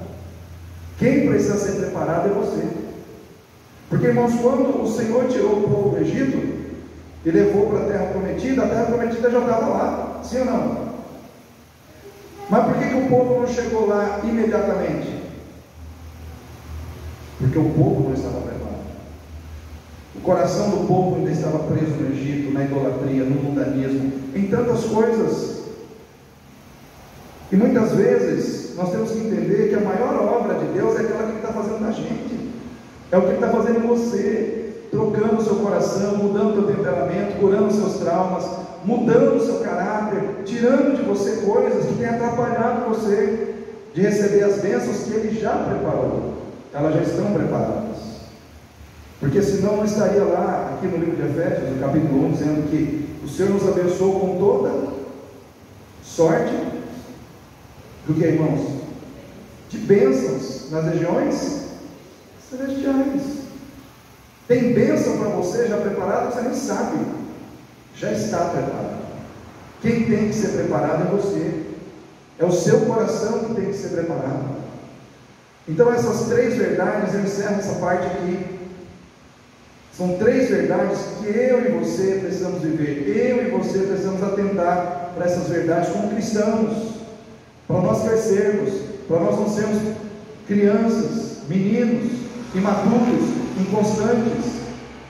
Quem precisa ser preparado é você. Porque, irmãos, quando o Senhor tirou o povo do Egito e levou para a terra prometida já estava lá, sim ou não? Mas por que o povo não chegou lá imediatamente? Porque o povo não estava preparado. O coração do povo ainda estava preso no Egito, na idolatria, no mundanismo, em tantas coisas. E muitas vezes nós temos que entender que a maior obra de Deus é aquela que Ele está fazendo na gente, é o que Ele está fazendo em você, trocando o seu coração, mudando o seu temperamento, curando os seus traumas, mudando o seu caráter, tirando de você coisas que têm atrapalhado você de receber as bênçãos que Ele já preparou. Elas já estão preparadas, porque senão não estaria lá, aqui no livro de Efésios, no capítulo 1, dizendo que o Senhor nos abençoou com toda sorte do que, irmãos? De bênçãos nas regiões celestiais. Tem bênção para você já preparada que você nem sabe, já está preparado. Quem tem que ser preparado é você, é o seu coração que tem que ser preparado. Então essas 3 verdades, eu encerro essa parte aqui. São 3 verdades que eu e você precisamos viver. Eu e você precisamos atentar para essas verdades como cristãos, para nós crescermos, para nós não sermos crianças, meninos, imaturos, inconstantes,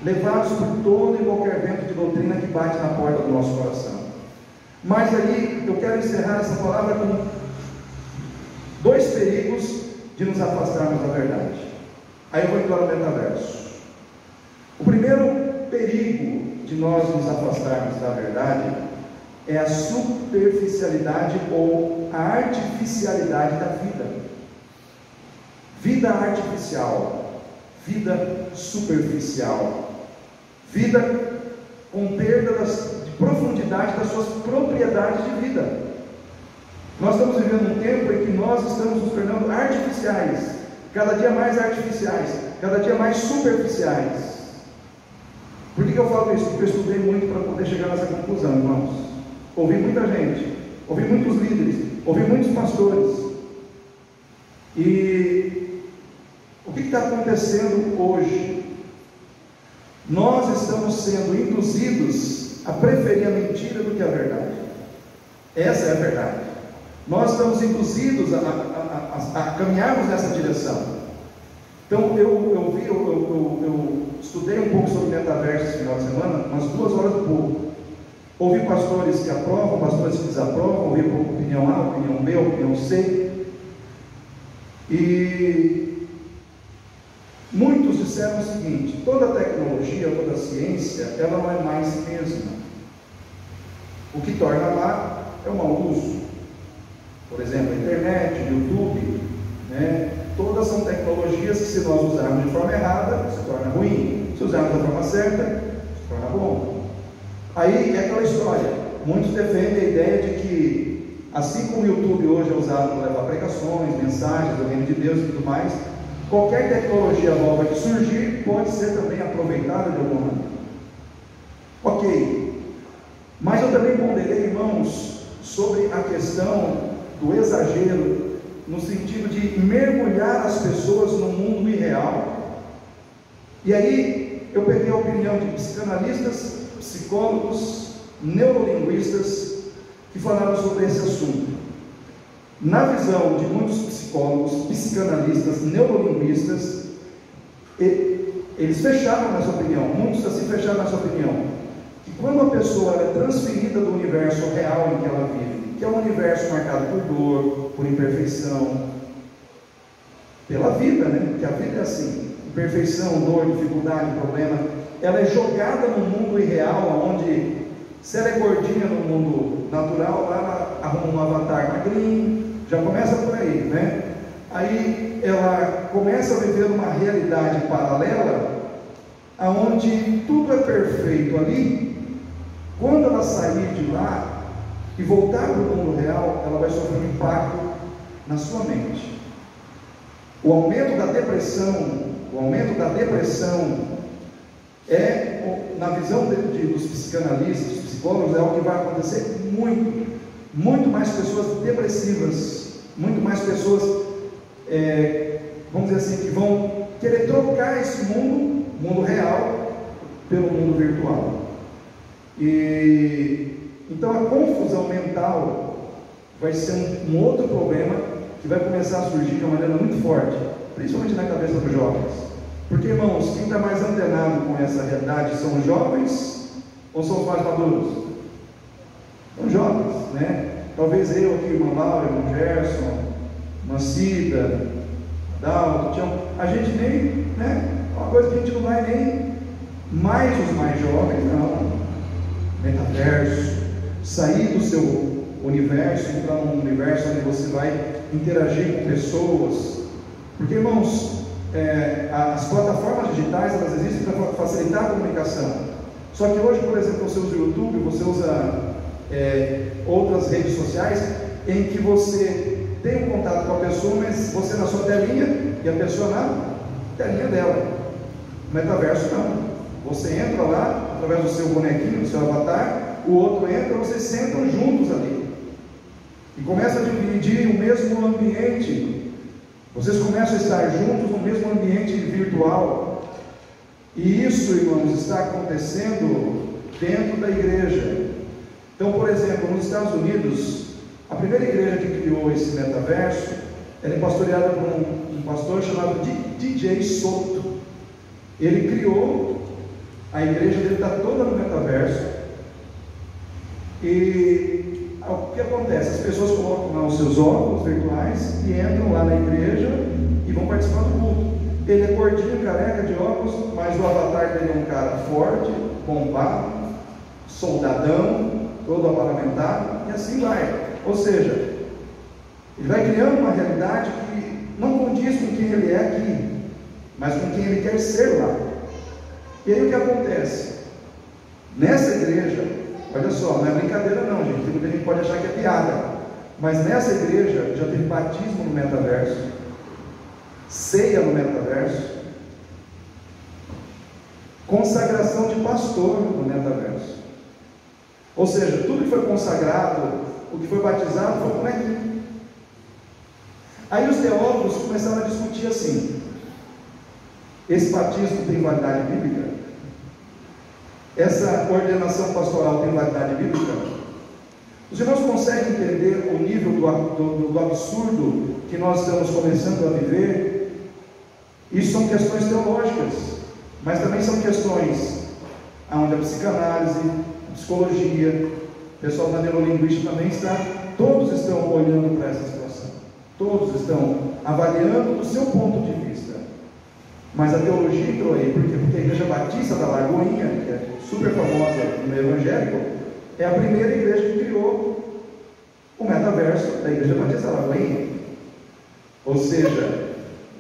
levados por todo e qualquer vento de doutrina que bate na porta do nosso coração. Mas aí eu quero encerrar essa palavra com 2 perigos de nos afastarmos da verdade. Aí eu vou entrar no metaverso. O primeiro perigo de nós nos afastarmos da verdade é a superficialidade ou a artificialidade da vida. Vida artificial, vida superficial, vida com perda de profundidade das suas propriedades de vida. Nós estamos vivendo um tempo em que nós estamos nos tornando artificiais, cada dia mais artificiais, cada dia mais superficiais. Por que eu falo isso? Porque eu estudei muito para poder chegar nessa conclusão, irmãos. Ouvi muita gente, ouvi muitos líderes, ouvi muitos pastores. E o que está acontecendo hoje? Nós estamos sendo induzidos a preferir a mentira do que a verdade. Essa é a verdade. Nós estamos induzidos a caminharmos nessa direção. Então, eu estudei um pouco sobre metaverso esse final de semana, umas 2 horas e pouco. Ouvi pastores que aprovam, pastores que desaprovam, ouvi opinião A, opinião B, opinião C. E muitos disseram o seguinte: toda tecnologia, toda ciência, ela não é mais mesma. O que torna lá é o mau uso. Por exemplo, a internet, o YouTube, né? Todas são tecnologias que, se nós usarmos de forma errada, se torna ruim. Se usarmos da forma certa, se torna bom. Aí é aquela história. Muitos defendem a ideia de que, assim como o YouTube hoje é usado para levar pregações, mensagens do reino de Deus e tudo mais, qualquer tecnologia nova que surgir pode ser também aproveitada de alguma maneira. Ok. Mas eu também ponderei, irmãos, sobre a questão do exagero, no sentido de mergulhar as pessoas no mundo irreal. E aí eu peguei a opinião de psicanalistas, psicólogos, neurolinguistas que falaram sobre esse assunto. Na visão de muitos psicólogos, psicanalistas, neurolinguistas, eles fecharam nessa opinião, muitos assim fecharam nessa opinião, que quando a pessoa é transferida do universo real em que ela vive, que é um universo marcado por dor, por imperfeição, pela vida, né? Porque a vida é assim: imperfeição, dor, dificuldade, problema. Ela é jogada no mundo irreal, onde, se ela é gordinha no mundo natural, lá ela arruma um avatar magrinho, já começa por aí, né? Aí ela começa a viver uma realidade paralela, onde tudo é perfeito ali. Quando ela sair de lá e voltar para o mundo real, ela vai sofrer um impacto na sua mente. O aumento da depressão é, na visão dos psicanalistas, dos psicólogos, é algo que vai acontecer muito mais pessoas depressivas, muito mais pessoas, vamos dizer assim, que vão querer trocar esse mundo real, pelo mundo virtual. Então a confusão mental vai ser um outro problema que vai começar a surgir de uma maneira muito forte, principalmente na cabeça dos jovens. Porque, irmãos, quem está mais antenado com essa realidade são os jovens ou são os mais maduros? São jovens, né? Talvez eu aqui, irmã Laura, irmão Gerson, irmã Cida, Dalton, Tião, a gente nem, né? Uma coisa que a gente não vai nem mais os mais jovens, não. Metaverso, sair do seu universo, entrar num universo onde você vai interagir com pessoas. Porque, irmãos, as plataformas digitais, elas existem para facilitar a comunicação. Só que hoje, por exemplo, você usa o YouTube, você usa outras redes sociais, em que você tem um contato com a pessoa, mas você na sua telinha e a pessoa na telinha dela. Metaverso não. Você entra lá, através do seu bonequinho, do seu avatar, o outro entra, vocês sentam juntos ali. E começam a dividir o mesmo ambiente. Vocês começam a estar juntos no mesmo ambiente virtual. E isso, irmãos, está acontecendo dentro da igreja. Então, por exemplo, nos Estados Unidos, a primeira igreja que criou esse metaverso, ela é pastoreada por um pastor chamado DJ Soto. Ele criou, a igreja dele está toda no metaverso. E o que acontece? As pessoas colocam lá os seus óculos virtuais e entram lá na igreja e vão participar do culto. Ele é gordinho, careca, de óculos, mas o avatar dele é um cara forte, bombado, soldadão, todo aparamentado, e assim vai. Ou seja, ele vai criando uma realidade que não condiz com quem ele é aqui, mas com quem ele quer ser lá. E aí o que acontece? Nessa igreja, olha só, não é brincadeira não, gente, muita gente pode achar que é piada, mas nessa igreja já teve batismo no metaverso, ceia no metaverso, consagração de pastor no metaverso. Ou seja, tudo que foi consagrado, o que foi batizado foi bonequinho. Aí os teólogos começaram a discutir assim: esse batismo tem validade bíblica? Essa ordenação pastoral tem validade bíblica? Os irmãos conseguem entender o nível do absurdo que nós estamos começando a viver? Isso são questões teológicas, mas também são questões onde a psicanálise, a psicologia, o pessoal da neurolinguística também está, todos estão olhando para essa situação, todos estão avaliando do seu ponto de vista. Mas a teologia entrou aí, por quê? Porque a Igreja Batista da Lagoinha, que é super famosa no meio evangélico, é a primeira igreja que criou o metaverso da Igreja Batista da Lagoinha. Ou seja,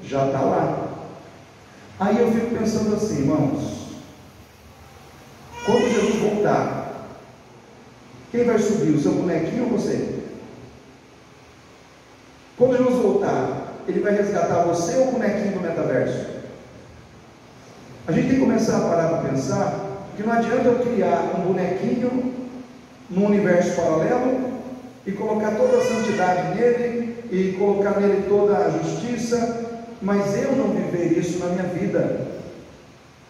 já está lá. Aí eu fico pensando assim, irmãos, quando Jesus voltar, quem vai subir? O seu bonequinho ou você? Quando Jesus voltar, ele vai resgatar você ou o bonequinho do metaverso? A gente tem que começar a parar para pensar que não adianta eu criar um bonequinho num universo paralelo e colocar toda a santidade nele e colocar nele toda a justiça, mas eu não viver isso na minha vida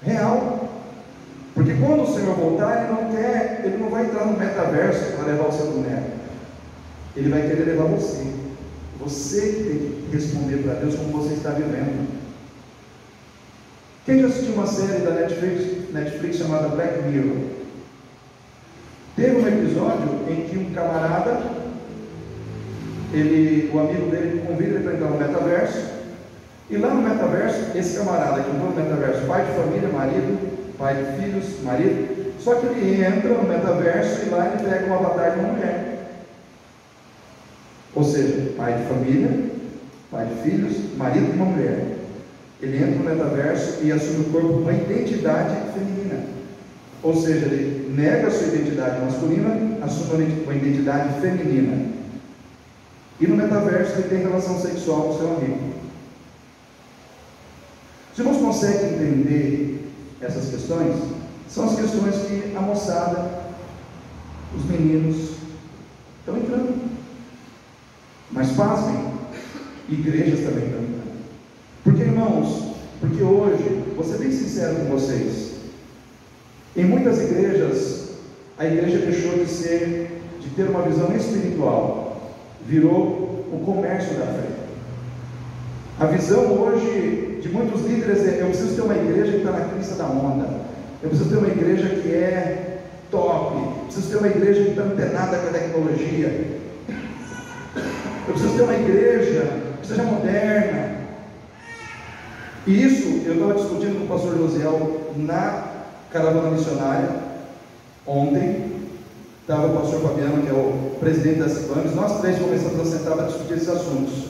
real. Porque quando o Senhor voltar, ele não vai entrar no metaverso para levar o seu boneco, ele vai querer levar você. Você que tem que responder para Deus como você está vivendo. Quem já assistiu uma série da Netflix chamada Black Mirror? Teve um episódio em que um camarada, o amigo dele convida ele para entrar no metaverso, e lá no metaverso, esse camarada que entrou no metaverso, pai de família, marido, pai de filhos, marido, só que ele entra no metaverso e lá ele pega um avatar de uma mulher. Ou seja, pai de família, pai de filhos, marido de uma mulher. Ele entra no metaverso e assume o corpo de uma identidade feminina. Ou seja, ele nega a sua identidade masculina, assume uma identidade feminina. E no metaverso ele tem relação sexual com seu amigo. Os irmãos conseguem entender essas questões? São as questões que a moçada, os meninos, estão entrando. Mas pasmem, igrejas também estão entrando. Porque, irmãos, porque hoje, vou ser bem sincero com vocês, em muitas igrejas, a igreja deixou de ter uma visão espiritual, virou o comércio da fé. A visão hoje de muitos líderes é: eu preciso ter uma igreja que está na crista da onda, eu preciso ter uma igreja que é top, eu preciso ter uma igreja que está antenada com a tecnologia, eu preciso ter uma igreja que seja moderna. E isso eu estava discutindo com o pastor Josiel na caravana missionária ontem. Estava o pastor Fabiano, que é o presidente das CIBAMs, nós três começamos a sentar para discutir esses assuntos.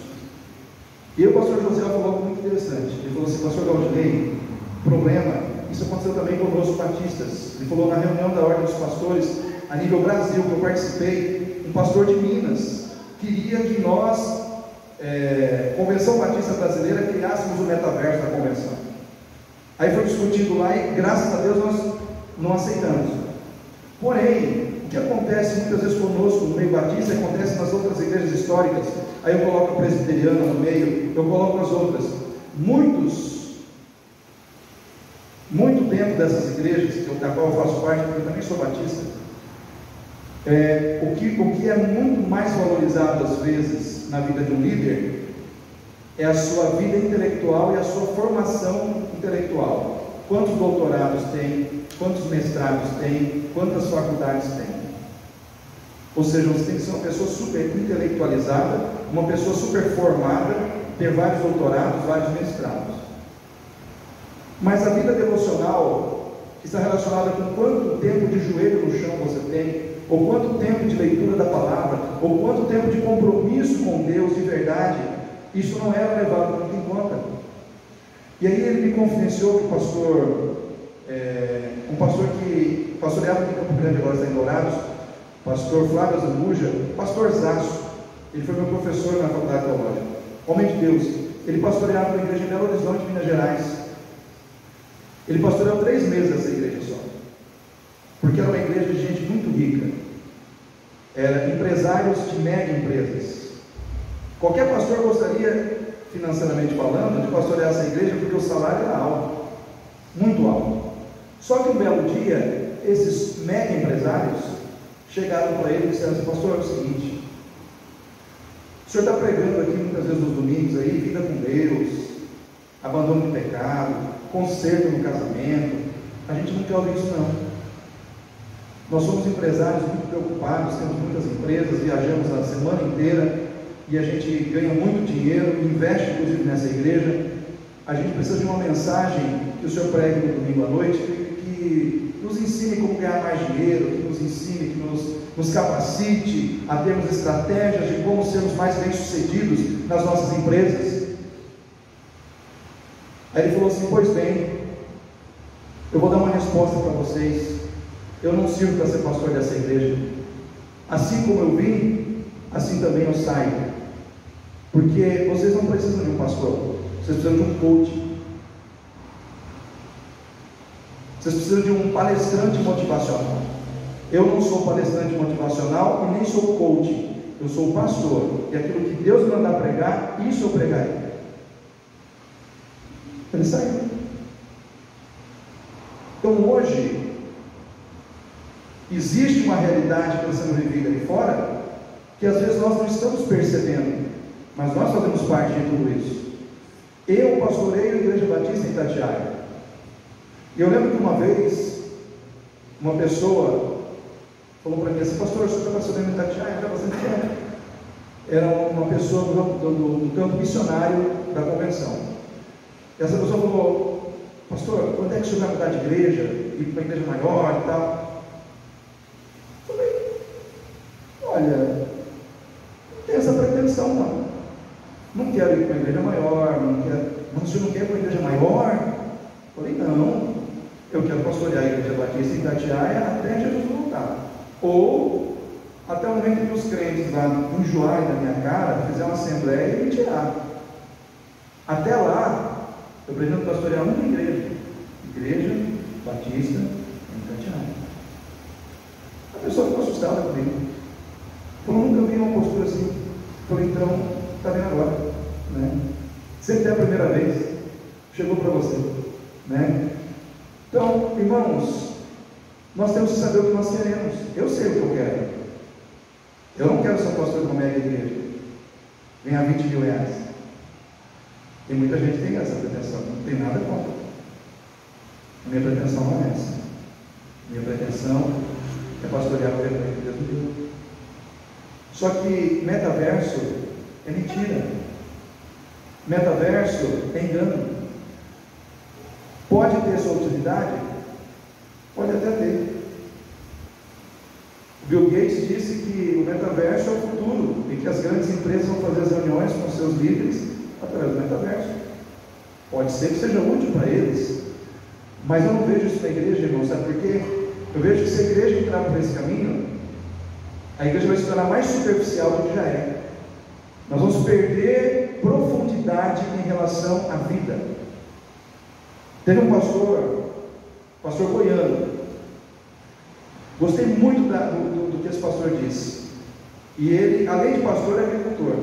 E o pastor Josiel falou algo muito interessante. Ele falou assim: pastor Galdinei, problema, isso aconteceu também conosco batistas. Ele falou na reunião da Ordem dos Pastores, a nível Brasil, que eu participei, um pastor de Minas queria que nós, Convenção Batista Brasileira, criássemos o metaverso da convenção. Aí foi discutido lá e, graças a Deus, nós não aceitamos. Porém, o que acontece muitas vezes conosco no meio batista, acontece nas outras igrejas históricas. Aí eu coloco a presbiteriana no meio, eu coloco as outras. Muito dentro dessas igrejas, da qual eu faço parte, porque eu também sou batista, o que é muito mais valorizado às vezes na vida de um líder é a sua vida intelectual e a sua formação intelectual. Quantos doutorados tem, quantos mestrados tem, quantas faculdades tem. Ou seja, você tem que ser uma pessoa super intelectualizada, uma pessoa super formada, ter vários doutorados, vários mestrados. Mas a vida devocional está relacionada com quanto tempo de joelho no chão você tem, ou quanto tempo de leitura da palavra, ou quanto tempo de compromisso com Deus de verdade. Isso não era levado muito em conta. E aí ele me confidenciou que um pastor que pastoreava aqui em Campo Grande, agora está em Dourados, pastor Flávio Zambuja, pastor Zaço, ele foi meu professor na faculdade teológica, homem de Deus. Ele pastoreava uma igreja em Belo Horizonte, Minas Gerais. Ele pastoreou 3 meses essa igreja só, porque era uma igreja de gente muito rica, era empresários de mega empresas. Qualquer pastor gostaria, financeiramente falando, de pastorear essa igreja, porque o salário era alto, muito alto. Só que um belo dia, esses mega empresários chegaram para ele e disseram assim: pastor, é o seguinte, o senhor está pregando aqui muitas vezes nos domingos aí, vida com Deus, abandono do pecado, conserto no casamento. A gente não quer ouvir isso não. Nós somos empresários muito preocupados, temos muitas empresas, viajamos a semana inteira e a gente ganha muito dinheiro, investe inclusive nessa igreja. A gente precisa de uma mensagem que o senhor pregue no domingo à noite, que nos ensine como ganhar mais dinheiro, que nos ensine, que nos capacite a termos estratégias de como sermos mais bem-sucedidos nas nossas empresas. Aí ele falou assim: pois bem, eu vou dar uma resposta para vocês. Eu não sirvo para ser pastor dessa igreja. Assim como eu vim, assim também eu saio. Porque vocês não precisam de um pastor, vocês precisam de um coach. Vocês precisam de um palestrante motivacional. Eu não sou palestrante motivacional e nem sou coach. Eu sou pastor. E aquilo que Deus me mandar pregar, isso eu pregarei. Ele saiu. Então hoje existe uma realidade que está sendo vivida ali fora, que às vezes nós não estamos percebendo, mas nós fazemos parte de tudo isso. Eu pastoreio a Igreja Batista em Itatiaia. E eu lembro que uma vez uma pessoa falou para mim assim: pastor, você está pastoreando em Itatiaia? Eu bastante tempo. Era uma pessoa do campo missionário da convenção. E essa pessoa falou: pastor, quando é que o senhor vai mudar de igreja, ir para uma igreja maior e tal? Eu falei: olha, não tenho essa pretensão não. Não quero ir para uma igreja maior, não quero. Mas o senhor não quer ir para uma igreja maior? Eu falei: não, eu quero pastorear a Igreja Batista em Itatiaia até Jesus voltar. Ou até o momento que os crentes lá enjoarem da minha cara, fizer uma assembleia e me tirar. Até lá, eu pretendo pastorear uma igreja, Igreja Batista em Itatiaia. A pessoa ficou assustada comigo. Falou: nunca vi uma postura assim. Eu falei: então, está vendo agora, né? Sempre é a primeira vez, chegou para você, né? Então, irmãos, nós temos que saber o que nós queremos. Eu sei o que eu quero. Eu não quero ser pastor de uma mega igreja, ganhar 20 mil reais. E muita gente tem essa pretensão, não tem nada contra. A minha pretensão não é essa. Minha pretensão é pastorear o rebanho que Deus me deu. Só que metaverso é mentira. Metaverso é engano. Pode ter sua utilidade? Pode até ter. Bill Gates disse que o metaverso é o futuro e que as grandes empresas vão fazer as reuniões com seus líderes através do metaverso. Pode ser que seja útil para eles, mas eu não vejo isso na igreja, irmão. Sabe por quê? Eu vejo que se a igreja entrar por esse caminho, a igreja vai se tornar mais superficial do que já é. Nós vamos perder profundidade em relação à vida. Teve um pastor goiano. Gostei muito do que esse pastor disse. E ele, além de pastor, é agricultor.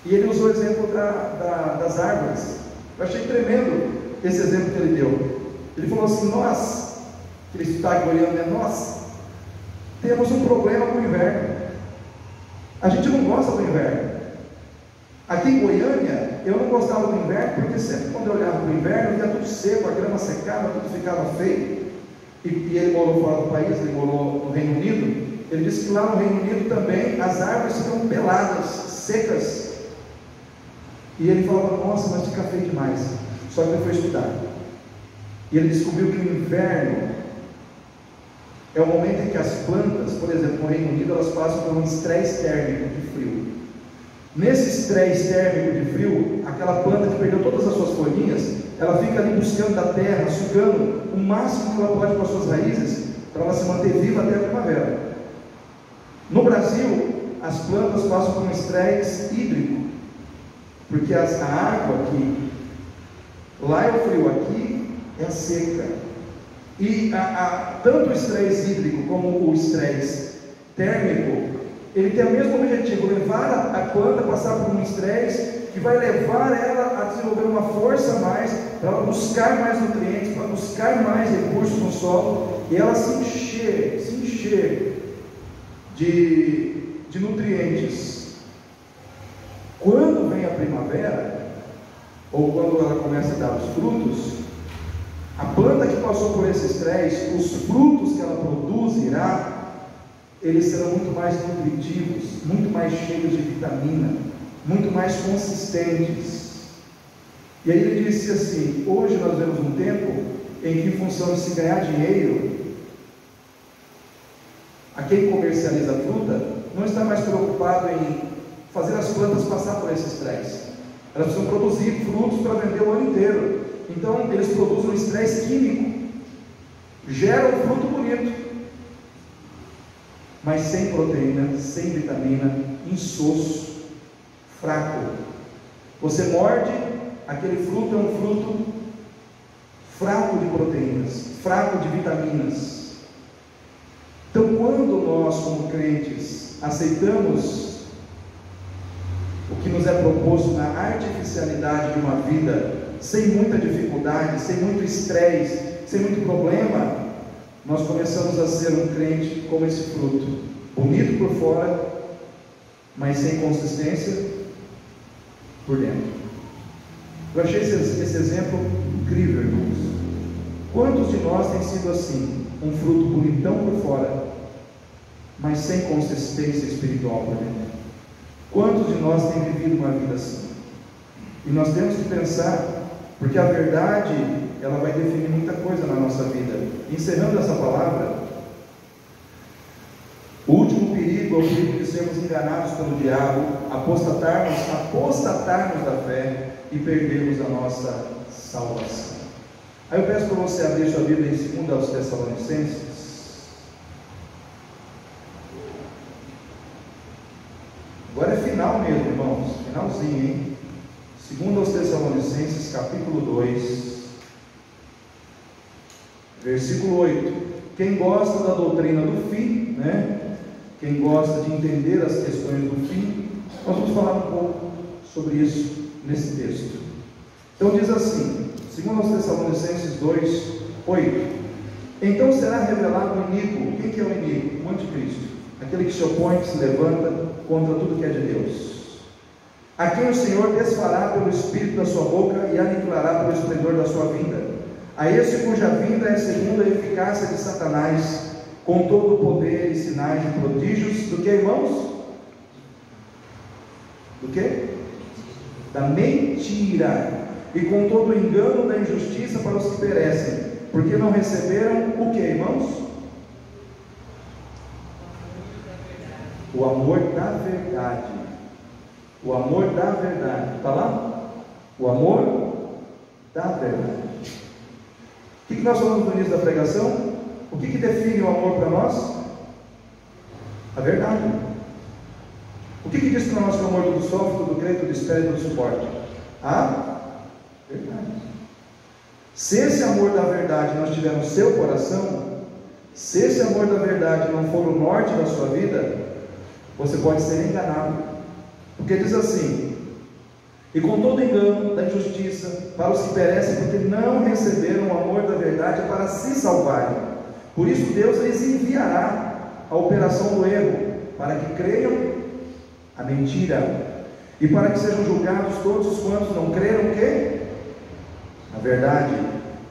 E ele usou o exemplo das árvores. Eu achei tremendo esse exemplo que ele deu. Ele falou assim: nós, aquele sotaque goiano, né? Nós temos um problema com o inverno. A gente não gosta do inverno. Aqui em Goiânia, eu não gostava do inverno, porque sempre quando eu olhava para o inverno, via tudo seco, a grama secava, tudo ficava feio. E ele morou fora do país, ele morou no Reino Unido. Ele disse que lá no Reino Unido também as árvores ficam peladas, secas. E ele falava: nossa, mas fica feio demais. Só que ele foi estudar. E ele descobriu que o inverno é o momento em que as plantas, por exemplo, no Reino Unido, elas passam por um estresse térmico de frio. Nesse estresse térmico de frio, aquela planta que perdeu todas as suas folhinhas, ela fica ali buscando da terra, sugando o máximo que ela pode com as suas raízes, para ela se manter viva até a primavera. No Brasil, as plantas passam por um estresse hídrico, porque a água aqui, lá é o frio, aqui é a seca. E tanto o estresse hídrico como o estresse térmico, ele tem o mesmo objetivo: levar a planta a passar por um estresse que vai levar ela a desenvolver uma força a mais, para ela buscar mais nutrientes, para buscar mais recursos no solo, e ela se encher encher de nutrientes. Quando vem a primavera, ou quando ela começa a dar os frutos, a planta que passou por esse estresse, os frutos que ela produzirá, eles serão muito mais nutritivos, muito mais cheios de vitamina, muito mais consistentes. E aí ele disse assim: hoje nós vemos um tempo em que, em função de se ganhar dinheiro, a quem comercializa a fruta não está mais preocupado em fazer as plantas passar por esse estresse. Elas precisam produzir frutos para vender o ano inteiro. Então eles produzem um estresse químico, geram um fruto bonito, mas sem proteína, sem vitamina, insosso, fraco. Você morde, aquele fruto é um fruto fraco de proteínas, fraco de vitaminas. Então, quando nós, como crentes, aceitamos o que nos é proposto na artificialidade de uma vida, sem muita dificuldade, sem muito estresse, sem muito problema, nós começamos a ser um crente como esse fruto, bonito por fora, mas sem consistência por dentro. Eu achei esse exemplo incrível, irmãos. Quantos de nós tem sido assim? Um fruto bonitão por fora, mas sem consistência espiritual por dentro. Quantos de nós tem vivido uma vida assim? E nós temos que pensar, porque a verdade, ela vai definir muita coisa na nossa vida. Encerrando essa palavra, o último perigo é o perigo de sermos enganados pelo diabo, apostatarmos da fé e perdermos a nossa salvação. Aí eu peço para você abrir sua Bíblia em 2 aos Tessalonicenses. Agora é final mesmo, irmãos, finalzinho, hein? 2 aos Tessalonicenses, capítulo 2, versículo 8. Quem gosta da doutrina do fim, né? Quem gosta de entender as questões do fim, nós vamos falar um pouco sobre isso nesse texto. Então diz assim, 2 aos Tessalonicenses 2, 8. Então será revelado o iníquo. Quem que é o iníquo? O anticristo, aquele que se opõe, que se levanta contra tudo que é de Deus, a quem o Senhor desfará pelo espírito da sua boca e aniquilará pelo esplendor da sua vinda. A esse cuja vinda é segundo a eficácia de Satanás, com todo o poder e sinais e prodígios, do que, irmãos? Do que? Da mentira, e com todo o engano da injustiça para os que perecem, porque não receberam o que, irmãos? O amor da verdade. O amor da verdade. Está lá? O amor da verdade. O que nós falamos no início da pregação? O que define o amor para nós? A verdade. O que diz para nós que o amor tudo sofre, tudo crê, tudo espera e tudo suporta? A verdade. Se esse amor da verdade não estiver no seu coração, se esse amor da verdade não for o norte da sua vida, você pode ser enganado, porque diz assim: e com todo engano da injustiça para os que perecem, porque não receberam o amor da verdade para se salvarem. Por isso Deus lhes enviará a operação do erro, para que creiam a mentira, e para que sejam julgados todos os quantos não creram que a verdade,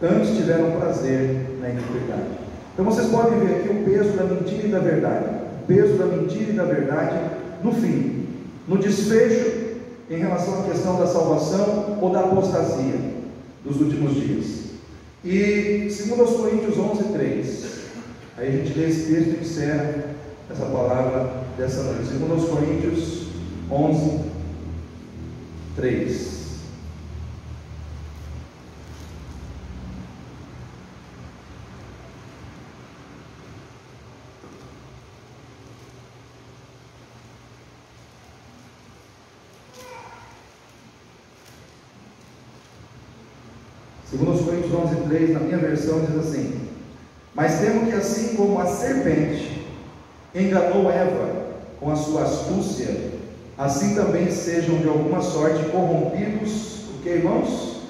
antes tiveram prazer na iniquidade. Então vocês podem ver aqui o peso da mentira e da verdade, o peso da mentira e da verdade no fim, no desfecho em relação à questão da salvação ou da apostasia dos últimos dias. E 2 Coríntios 11, 3, aí a gente lê esse texto e encerra essa palavra dessa noite. 2 Coríntios 11, 3. Segundo Coríntios 11, 3, na minha versão diz assim: mas temo que assim como a serpente enganou Eva com a sua astúcia, assim também sejam de alguma sorte corrompidos, o que, irmãos?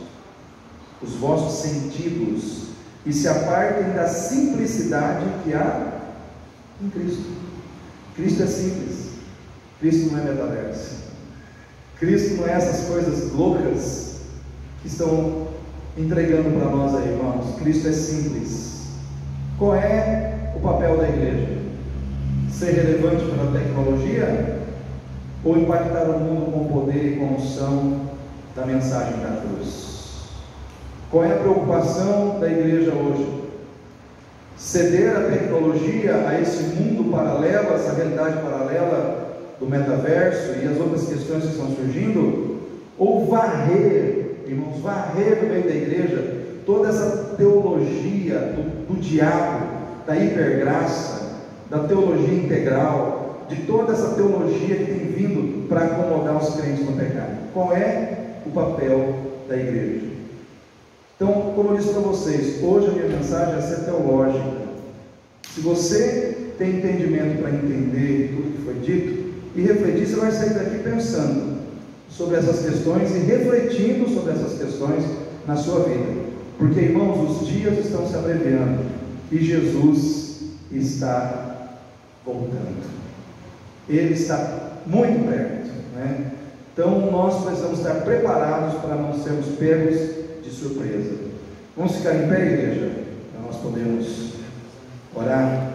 Os vossos sentidos, e se apartem da simplicidade que há Em Cristo. Cristo é simples. Cristo não é metaverso. Cristo não é essas coisas loucas que estão entregando para nós aí, irmãos. Cristo é simples. Qual é o papel da igreja? Ser relevante para a tecnologia? Ou impactar o mundo com o poder e com a unção da mensagem da cruz? Qual é a preocupação da igreja hoje? Ceder a tecnologia, a esse mundo paralelo, essa realidade paralela do metaverso e as outras questões que estão surgindo? Ou varrer, irmãos, varrer no meio da igreja toda essa teologia do diabo, da hipergraça, da teologia integral, de toda essa teologia que tem vindo para acomodar os crentes no pecado? Qual é o papel da igreja? Então, como eu disse para vocês, hoje a minha mensagem é ser teológica. Se você tem entendimento para entender tudo que foi dito e refletir, você vai sair daqui pensando sobre essas questões e refletindo sobre essas questões na sua vida. Porque, irmãos, os dias estão se abreviando e Jesus está voltando. Ele está muito perto, né? Então nós precisamos estar preparados para não sermos pegos de surpresa. Vamos ficar em pé, igreja, para nós podermos orar.